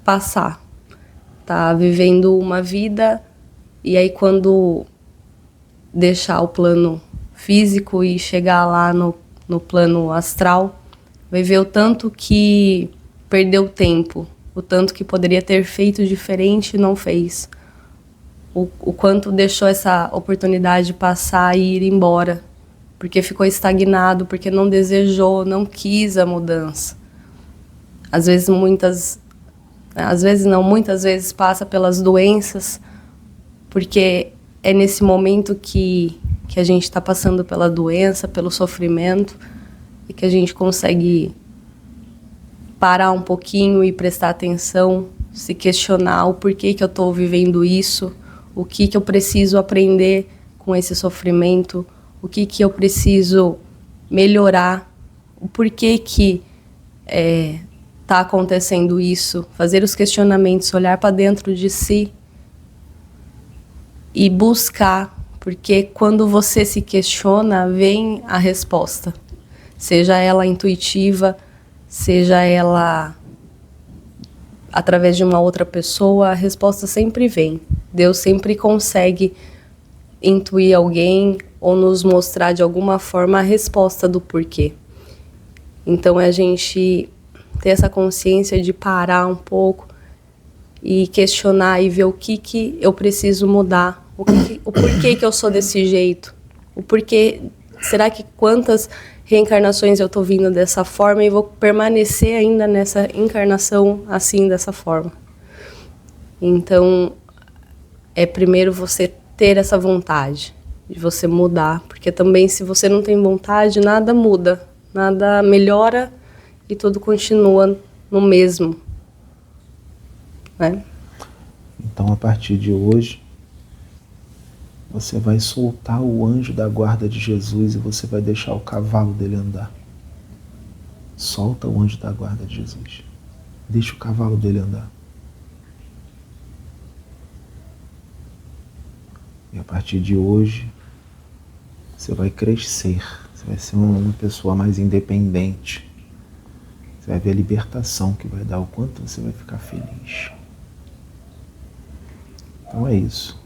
passar. Está vivendo uma vida e aí quando deixar o plano físico e chegar lá no plano astral, vai ver o tanto que perdeu tempo, o tanto que poderia ter feito diferente e não fez. O quanto deixou essa oportunidade passar e ir embora, porque ficou estagnado, porque não desejou, não quis a mudança. Muitas vezes passa pelas doenças, porque é nesse momento que a gente está passando pela doença, pelo sofrimento, e que a gente consegue parar um pouquinho e prestar atenção, se questionar o porquê que eu estou vivendo isso, o que eu preciso aprender com esse sofrimento, o que eu preciso melhorar, o porquê que está acontecendo isso, fazer os questionamentos, olhar para dentro de si e buscar, porque quando você se questiona, vem a resposta, seja ela intuitiva, seja ela através de uma outra pessoa, a resposta sempre vem. Deus sempre consegue intuir alguém ou nos mostrar de alguma forma a resposta do porquê. Então, é a gente ter essa consciência de parar um pouco e questionar e ver o que eu preciso mudar, o porquê que eu sou desse jeito, o porquê, será que quantas reencarnações eu estou vindo dessa forma e vou permanecer ainda nessa encarnação assim, dessa forma. Então, é primeiro você ter essa vontade de você mudar, porque também se você não tem vontade, nada muda, nada melhora e tudo continua no mesmo, né? Então, a partir de hoje, você vai soltar o anjo da guarda de Jesus e você vai deixar o cavalo dele andar. Solta o anjo da guarda de Jesus. Deixa o cavalo dele andar. E a partir de hoje, você vai crescer. Você vai ser uma pessoa mais independente. Você vai ver a libertação que vai dar, o quanto você vai ficar feliz. Então é isso.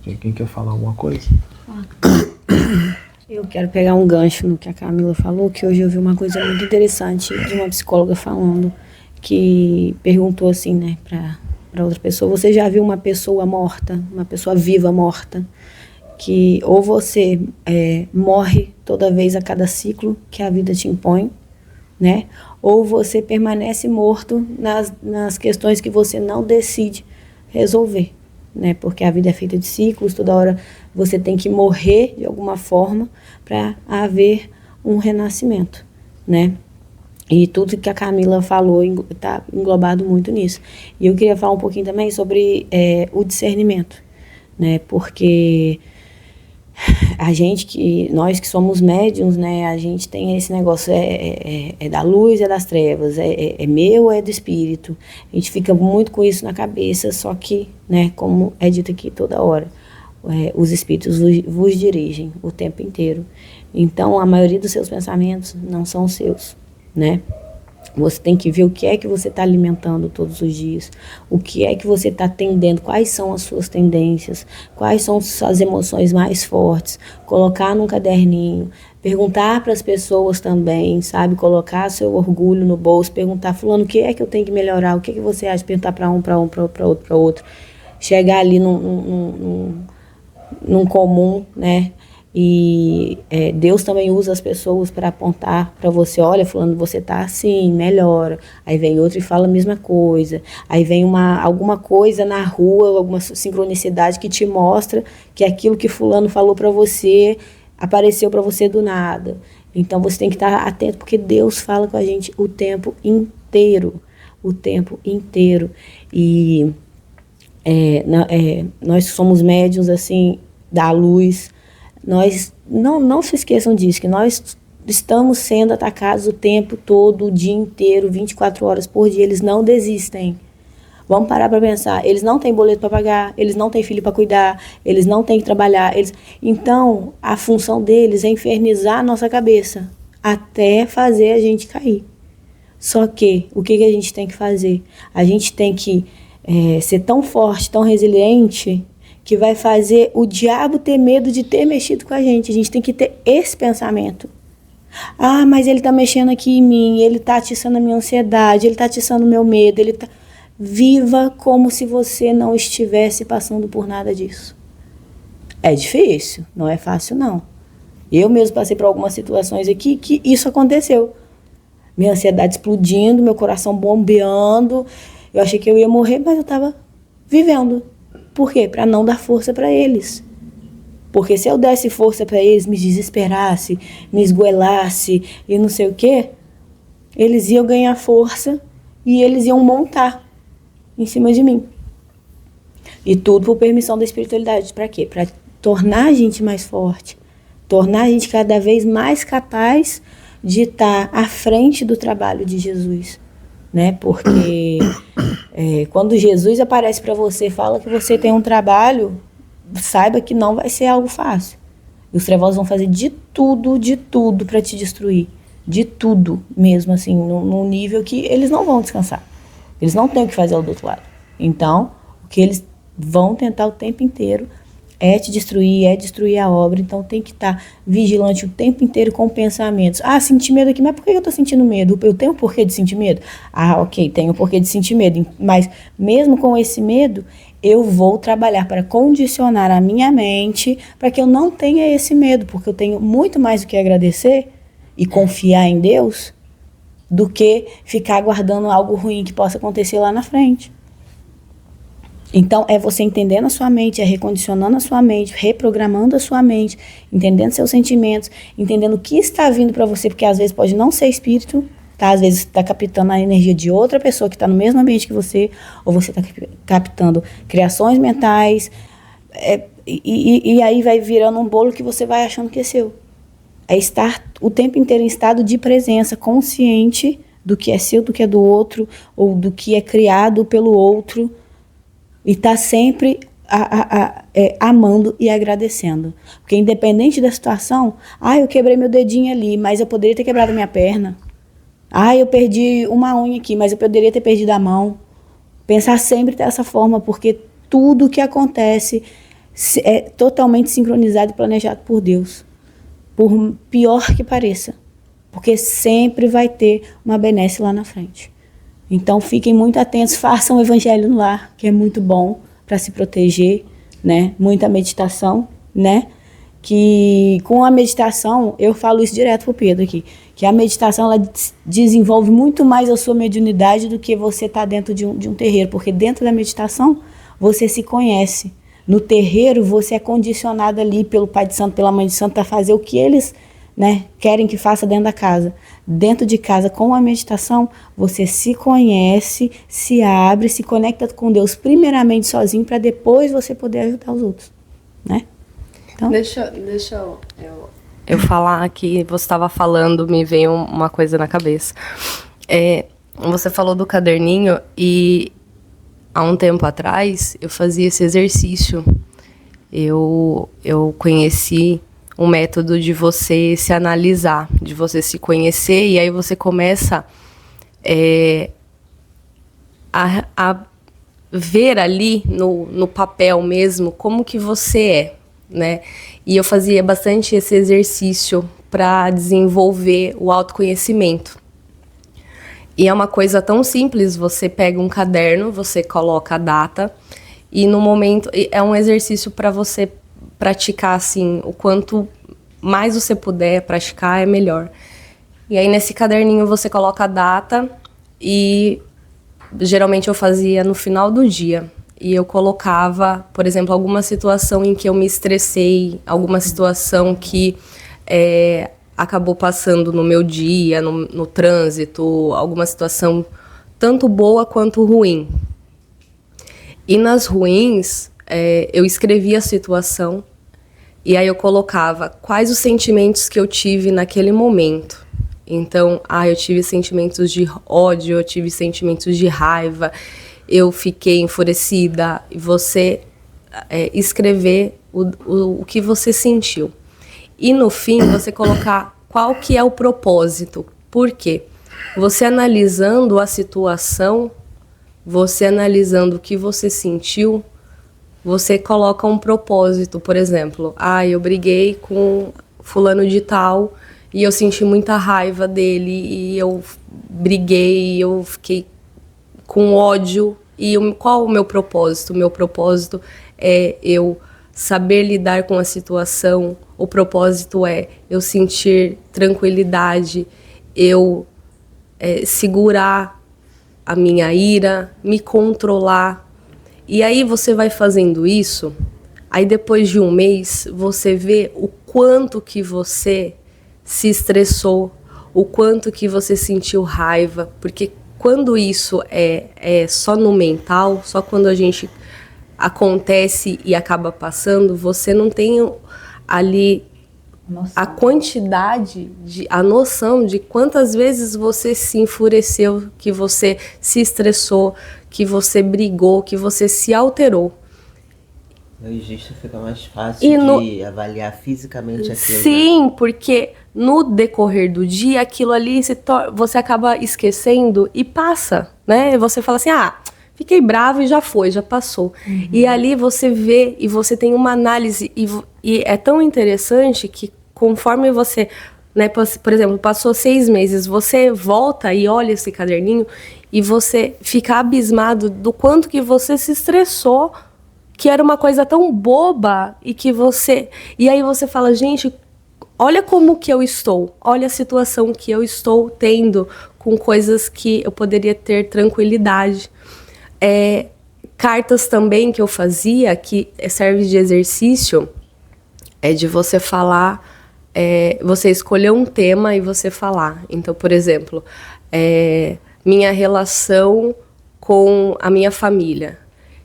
Quem quer falar alguma coisa? Eu quero pegar um gancho no que a Camila falou, que hoje eu vi uma coisa muito interessante de uma psicóloga falando, que perguntou assim, né, para outra pessoa: você já viu uma pessoa morta, uma pessoa viva morta, que ou você morre toda vez a cada ciclo que a vida te impõe, né, ou você permanece morto nas questões que você não decide resolver, né, porque a vida é feita de ciclos, toda hora você tem que morrer de alguma forma para haver um renascimento, né? E tudo que a Camila falou está englobado muito nisso. E eu queria falar um pouquinho também sobre o discernimento, né? Porque nós que somos médiums, né? A gente tem esse negócio, é da luz, é das trevas, é meu ou é do espírito. A gente fica muito com isso na cabeça, só que, né? Como é dito aqui toda hora, os espíritos vos dirigem o tempo inteiro. Então, a maioria dos seus pensamentos não são seus, né? Você tem que ver o que é que você está alimentando todos os dias, o que é que você está tendendo, quais são as suas tendências, quais são suas emoções mais fortes, colocar num caderninho, perguntar para as pessoas também, sabe? Colocar seu orgulho no bolso, perguntar: fulano, o que é que eu tenho que melhorar, o que é que você acha? Perguntar para outro, chegar ali num comum, né? E Deus também usa as pessoas para apontar para você: olha, fulano, você tá assim, melhora. Aí vem outro e fala a mesma coisa. Aí vem alguma coisa na rua, alguma sincronicidade que te mostra que aquilo que fulano falou para você apareceu para você do nada. Então você tem que estar atento, porque Deus fala com a gente o tempo inteiro. O tempo inteiro. E nós somos médiuns assim da luz. Nós não se esqueçam disso, que nós estamos sendo atacados o tempo todo, o dia inteiro, 24 horas por dia. Eles não desistem. Vamos parar para pensar. Eles não têm boleto para pagar, eles não têm filho para cuidar, eles não têm que trabalhar. Então, a função deles é infernizar a nossa cabeça até fazer a gente cair. Só que, o que a gente tem que fazer? A gente tem que ser tão forte, tão resiliente, que vai fazer o diabo ter medo de ter mexido com a gente. A gente tem que ter esse pensamento. Ah, mas ele está mexendo aqui em mim, ele está atiçando a minha ansiedade, ele está atiçando o meu medo, Viva como se você não estivesse passando por nada disso. É difícil, não é fácil não. Eu mesmo passei por algumas situações aqui que isso aconteceu. Minha ansiedade explodindo, meu coração bombeando, eu achei que eu ia morrer, mas eu estava vivendo. Por quê? Para não dar força para eles. Porque se eu desse força para eles, me desesperasse, me esgoelasse e não sei o quê, eles iam ganhar força e eles iam montar em cima de mim. E tudo por permissão da espiritualidade. Para quê? Para tornar a gente mais forte, tornar a gente cada vez mais capaz de estar à frente do trabalho de Jesus. Né? Porque quando Jesus aparece para você, fala que você tem um trabalho, saiba que não vai ser algo fácil. E os trevosos vão fazer de tudo para te destruir. De tudo mesmo, assim, num nível que eles não vão descansar. Eles não têm o que fazer do outro lado. Então, o que eles vão tentar o tempo inteiro é te destruir, é destruir a obra. Então tem que estar vigilante o tempo inteiro com pensamentos. Ah, senti medo aqui, mas por que eu estou sentindo medo? Eu tenho um porquê de sentir medo? Ah, ok, tenho um porquê de sentir medo. Mas mesmo com esse medo, eu vou trabalhar para condicionar a minha mente para que eu não tenha esse medo, porque eu tenho muito mais do que agradecer e confiar em Deus do que ficar aguardando algo ruim que possa acontecer lá na frente. Então, é você entendendo a sua mente, é recondicionando a sua mente, reprogramando a sua mente, entendendo seus sentimentos, entendendo o que está vindo para você, porque às vezes pode não ser espírito, tá? Às vezes está captando a energia de outra pessoa que está no mesmo ambiente que você, ou você está captando criações mentais, e aí vai virando um bolo que você vai achando que é seu. é estar o tempo inteiro em estado de presença, consciente do que é seu, do que é do outro, ou do que é criado pelo outro, e estar sempre amando e agradecendo. Porque independente da situação, eu quebrei meu dedinho ali, mas eu poderia ter quebrado a minha perna. Eu perdi uma unha aqui, mas eu poderia ter perdido a mão. Pensar sempre dessa forma, porque tudo que acontece é totalmente sincronizado e planejado por Deus. Por pior que pareça. Porque sempre vai ter uma benesse lá na frente. Então fiquem muito atentos, façam o evangelho no lar, que é muito bom para se proteger, né? Muita meditação, né? Que com a meditação, eu falo isso direto pro Pedro aqui, que a meditação ela desenvolve muito mais a sua mediunidade do que você estar dentro de um terreiro, porque dentro da meditação você se conhece. No terreiro você é condicionado ali pelo pai de santo, pela mãe de santo para fazer o que eles, né, querem que faça dentro da casa. Dentro de casa, com a meditação, você se conhece, se abre, se conecta com Deus primeiramente sozinho para depois você poder ajudar os outros, né? Então, deixa eu falar aqui, você estava falando, me veio uma coisa na cabeça. Você falou do caderninho e há um tempo atrás eu fazia esse exercício. Eu conheci um método de você se analisar, de você se conhecer, e aí você começa a ver ali no papel mesmo como que você é, né? E eu fazia bastante esse exercício para desenvolver o autoconhecimento. E é uma coisa tão simples, você pega um caderno, você coloca a data, e no momento é um exercício para você praticar assim, o quanto mais você puder praticar é melhor. E aí nesse caderninho você coloca a data e geralmente eu fazia no final do dia. E eu colocava, por exemplo, alguma situação em que eu me estressei, alguma situação que acabou passando no meu dia, no trânsito, alguma situação tanto boa quanto ruim. E nas ruins, eu escrevia a situação e aí eu colocava quais os sentimentos que eu tive naquele momento. Então, eu tive sentimentos de ódio, eu tive sentimentos de raiva, eu fiquei enfurecida. E você escrever o que você sentiu. E no fim, você colocar qual que é o propósito. Por quê? Você analisando a situação, você analisando o que você sentiu, você coloca um propósito. Por exemplo, eu briguei com fulano de tal e eu senti muita raiva dele e eu briguei, eu fiquei com ódio. E qual o meu propósito? O meu propósito é eu saber lidar com a situação. O propósito é eu sentir tranquilidade, eu segurar a minha ira, me controlar. E aí você vai fazendo isso, aí depois de um mês você vê o quanto que você se estressou, o quanto que você sentiu raiva, porque quando isso é só no mental, só quando a gente acontece e acaba passando, você não tem ali a quantidade, a noção de quantas vezes você se enfureceu, que você se estressou, que você brigou, que você se alterou. No registro fica mais fácil de avaliar fisicamente aquilo. Sim, né? Porque no decorrer do dia, aquilo ali você acaba esquecendo e passa, né? Você fala assim, fiquei bravo e já foi, já passou. Uhum. E ali você vê e você tem uma análise. E é tão interessante que conforme você, né, por exemplo, passou 6 meses, você volta e olha esse caderninho e você fica abismado do quanto que você se estressou, que era uma coisa tão boba e que você... E aí você fala, gente, olha como que eu estou, olha a situação que eu estou tendo com coisas que eu poderia ter tranquilidade. Cartas também que eu fazia, que serve de exercício, de você falar, você escolher um tema e você falar. Então, por exemplo, minha relação com a minha família.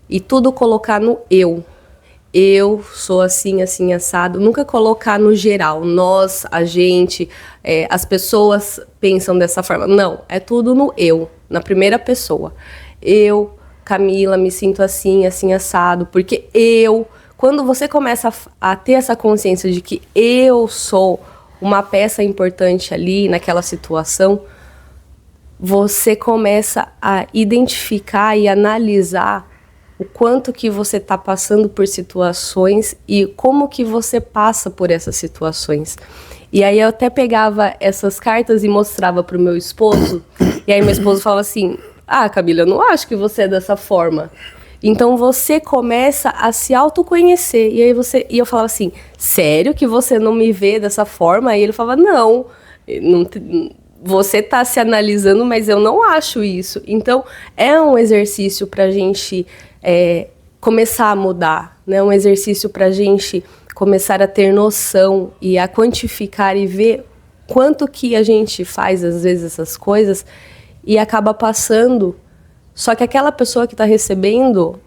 E tudo colocar no eu. eu sou assim, assim, assado. Nunca colocar no geral, nós, a gente, as pessoas pensam dessa forma. Não, é tudo no eu, na primeira pessoa. Eu, Camila, me sinto assim, assim, assado, porque quando você começa a ter essa consciência de que eu sou uma peça importante ali naquela situação, você começa a identificar e analisar o quanto que você está passando por situações e como que você passa por essas situações. E aí eu até pegava essas cartas e mostrava para o meu esposo, e aí meu esposo fala assim, Camila, eu não acho que você é dessa forma. Então você começa a se autoconhecer. E eu falava assim, sério que você não me vê dessa forma? E ele falava, não você está se analisando, mas eu não acho isso. Então é um exercício para a gente começar a mudar, né? Um exercício para a gente começar a ter noção e a quantificar e ver quanto que a gente faz, às vezes, essas coisas e acaba passando. Só que aquela pessoa que está recebendo,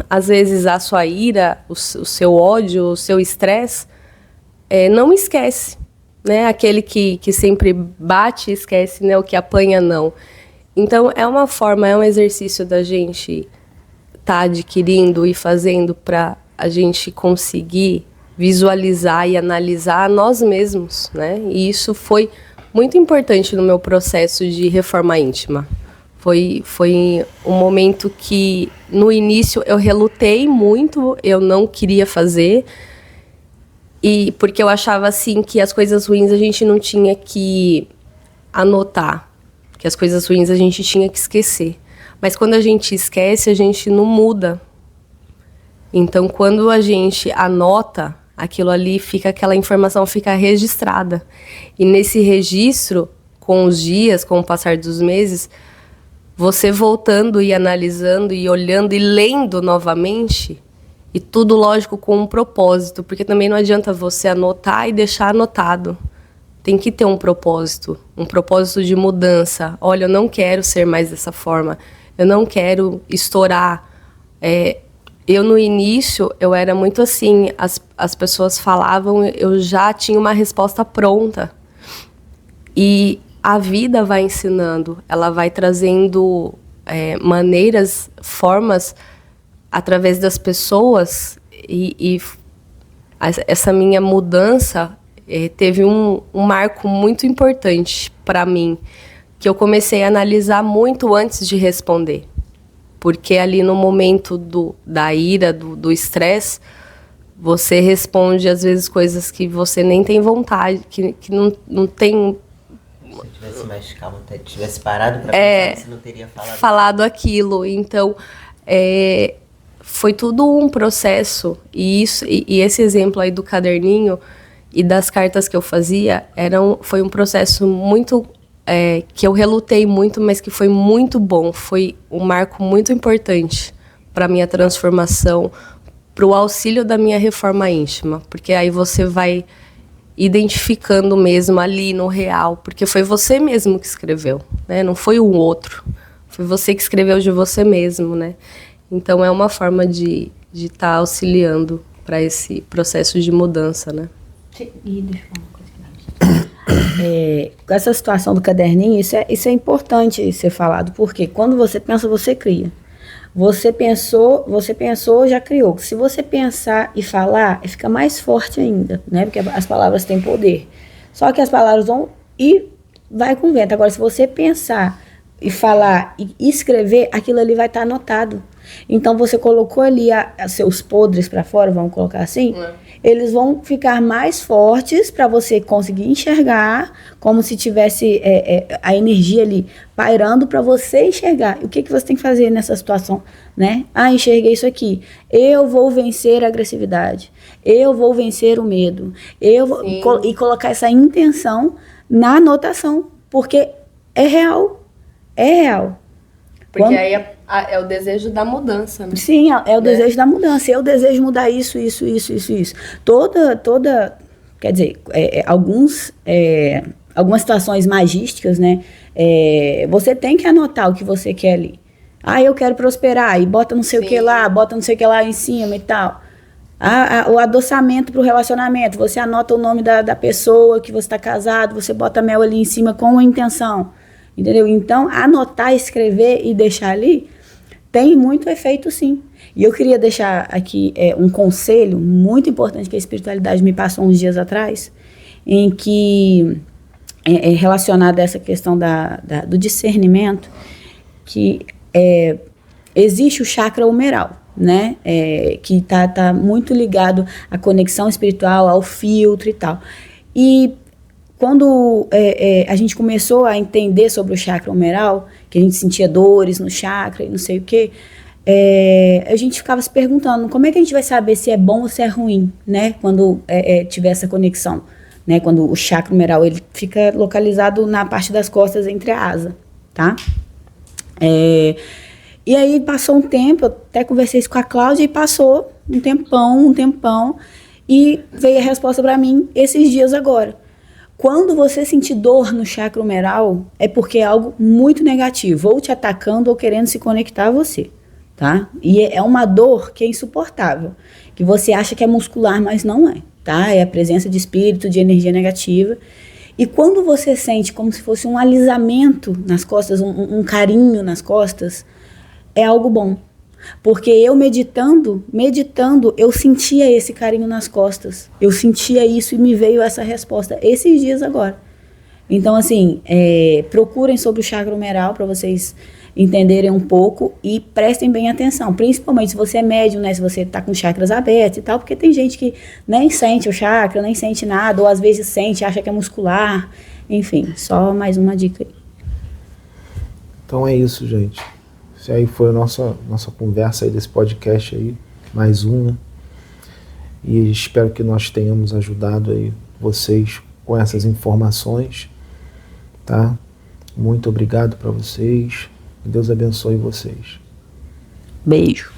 às vezes, a sua ira, o seu ódio, o seu estresse, não esquece, né? Aquele que sempre bate esquece, né? O que apanha, não. Então, é uma forma, é um exercício da gente tá adquirindo e fazendo para a gente conseguir visualizar e analisar nós mesmos, né? E isso foi muito importante no meu processo de reforma íntima. Foi um momento que, no início, eu relutei muito, eu não queria fazer, e porque eu achava assim que as coisas ruins a gente não tinha que anotar, que as coisas ruins a gente tinha que esquecer. Mas quando a gente esquece, a gente não muda. Então, quando a gente anota, aquilo ali aquela informação fica registrada. E nesse registro, com os dias, com o passar dos meses, você voltando e analisando e olhando e lendo novamente, e tudo, lógico, com um propósito, porque também não adianta você anotar e deixar anotado. Tem que ter um propósito de mudança. Olha, eu não quero ser mais dessa forma. Eu não quero estourar. Eu, no início, eu era muito assim, as pessoas falavam, eu já tinha uma resposta pronta. E a vida vai ensinando, ela vai trazendo maneiras, formas, através das pessoas. E essa minha mudança teve um marco muito importante para mim, que eu comecei a analisar muito antes de responder. Porque ali no momento da ira, do estresse, você responde às vezes coisas que você nem tem vontade, que não tem... Se eu tivesse mais calmo, tivesse parado para pensar, você não teria falado aquilo. Então, foi tudo um processo. E esse exemplo aí do caderninho e das cartas que eu fazia, foi um processo muito... que eu relutei muito, mas que foi muito bom. Foi um marco muito importante para a minha transformação, para o auxílio da minha reforma íntima. Porque aí você vai identificando mesmo ali no real, porque foi você mesmo que escreveu, né? Não foi um outro. Foi você que escreveu de você mesmo, né? Então é uma forma de estar auxiliando para esse processo de mudança, né? E deixa eu falar uma coisa com essa situação do caderninho, isso é importante ser falado, porque quando você pensa, você cria. Você pensou, já criou. Se você pensar e falar, fica mais forte ainda, né? Porque as palavras têm poder. Só que as palavras vão e vai com o vento. Agora, se você pensar e falar e escrever, aquilo ali vai estar anotado. Então, você colocou ali seus podres para fora, vamos colocar assim, eles vão ficar mais fortes para você conseguir enxergar, como se tivesse a energia ali pairando para você enxergar. E o que você tem que fazer nessa situação, né? Enxerguei isso aqui. Eu vou vencer a agressividade. Eu vou vencer o medo. E colocar essa intenção na anotação, porque é real. É real. Porque aí é o desejo da mudança, né? Sim, é o desejo da mudança. Eu desejo mudar isso. Quer dizer, algumas situações magísticas, né? Você tem que anotar o que você quer ali. Eu quero prosperar, e bota não sei o que lá, bota não sei o que lá em cima e tal. O adoçamento para o relacionamento. Você anota o nome da pessoa que você está casado, você bota mel ali em cima com a intenção. Entendeu? Então, anotar, escrever e deixar ali tem muito efeito, sim. E eu queria deixar aqui um conselho muito importante que a espiritualidade me passou uns dias atrás, em que é relacionado a essa questão do discernimento, que existe o chakra humeral, né? Que tá muito ligado à conexão espiritual, ao filtro e tal. E quando a gente começou a entender sobre o chakra humeral, que a gente sentia dores no chakra e não sei o quê, a gente ficava se perguntando como é que a gente vai saber se é bom ou se é ruim, né? Quando tiver essa conexão, né? Quando o chakra humeral ele fica localizado na parte das costas entre a asa, tá? E aí passou um tempo, eu até conversei isso com a Cláudia e passou um tempão, e veio a resposta para mim esses dias agora. Quando você sentir dor no chakra humeral, é porque é algo muito negativo, ou te atacando ou querendo se conectar a você, tá? E é uma dor que é insuportável, que você acha que é muscular, mas não é, tá? É a presença de espírito, de energia negativa. E quando você sente como se fosse um alisamento nas costas, um carinho nas costas, é algo bom. Porque eu meditando, eu sentia esse carinho nas costas. Eu sentia isso e me veio essa resposta esses dias agora. Então, assim, procurem sobre o chakra humeral para vocês entenderem um pouco e prestem bem atenção. Principalmente se você é médium, né? Se você está com chakras abertos e tal, porque tem gente que nem sente o chakra, nem sente nada, ou às vezes sente, acha que é muscular. Enfim, só mais uma dica aí. Então é isso, gente. Essa aí foi a nossa conversa aí desse podcast aí, mais uma. E espero que nós tenhamos ajudado aí vocês com essas informações, tá? Muito obrigado para vocês. Que Deus abençoe vocês. Beijo.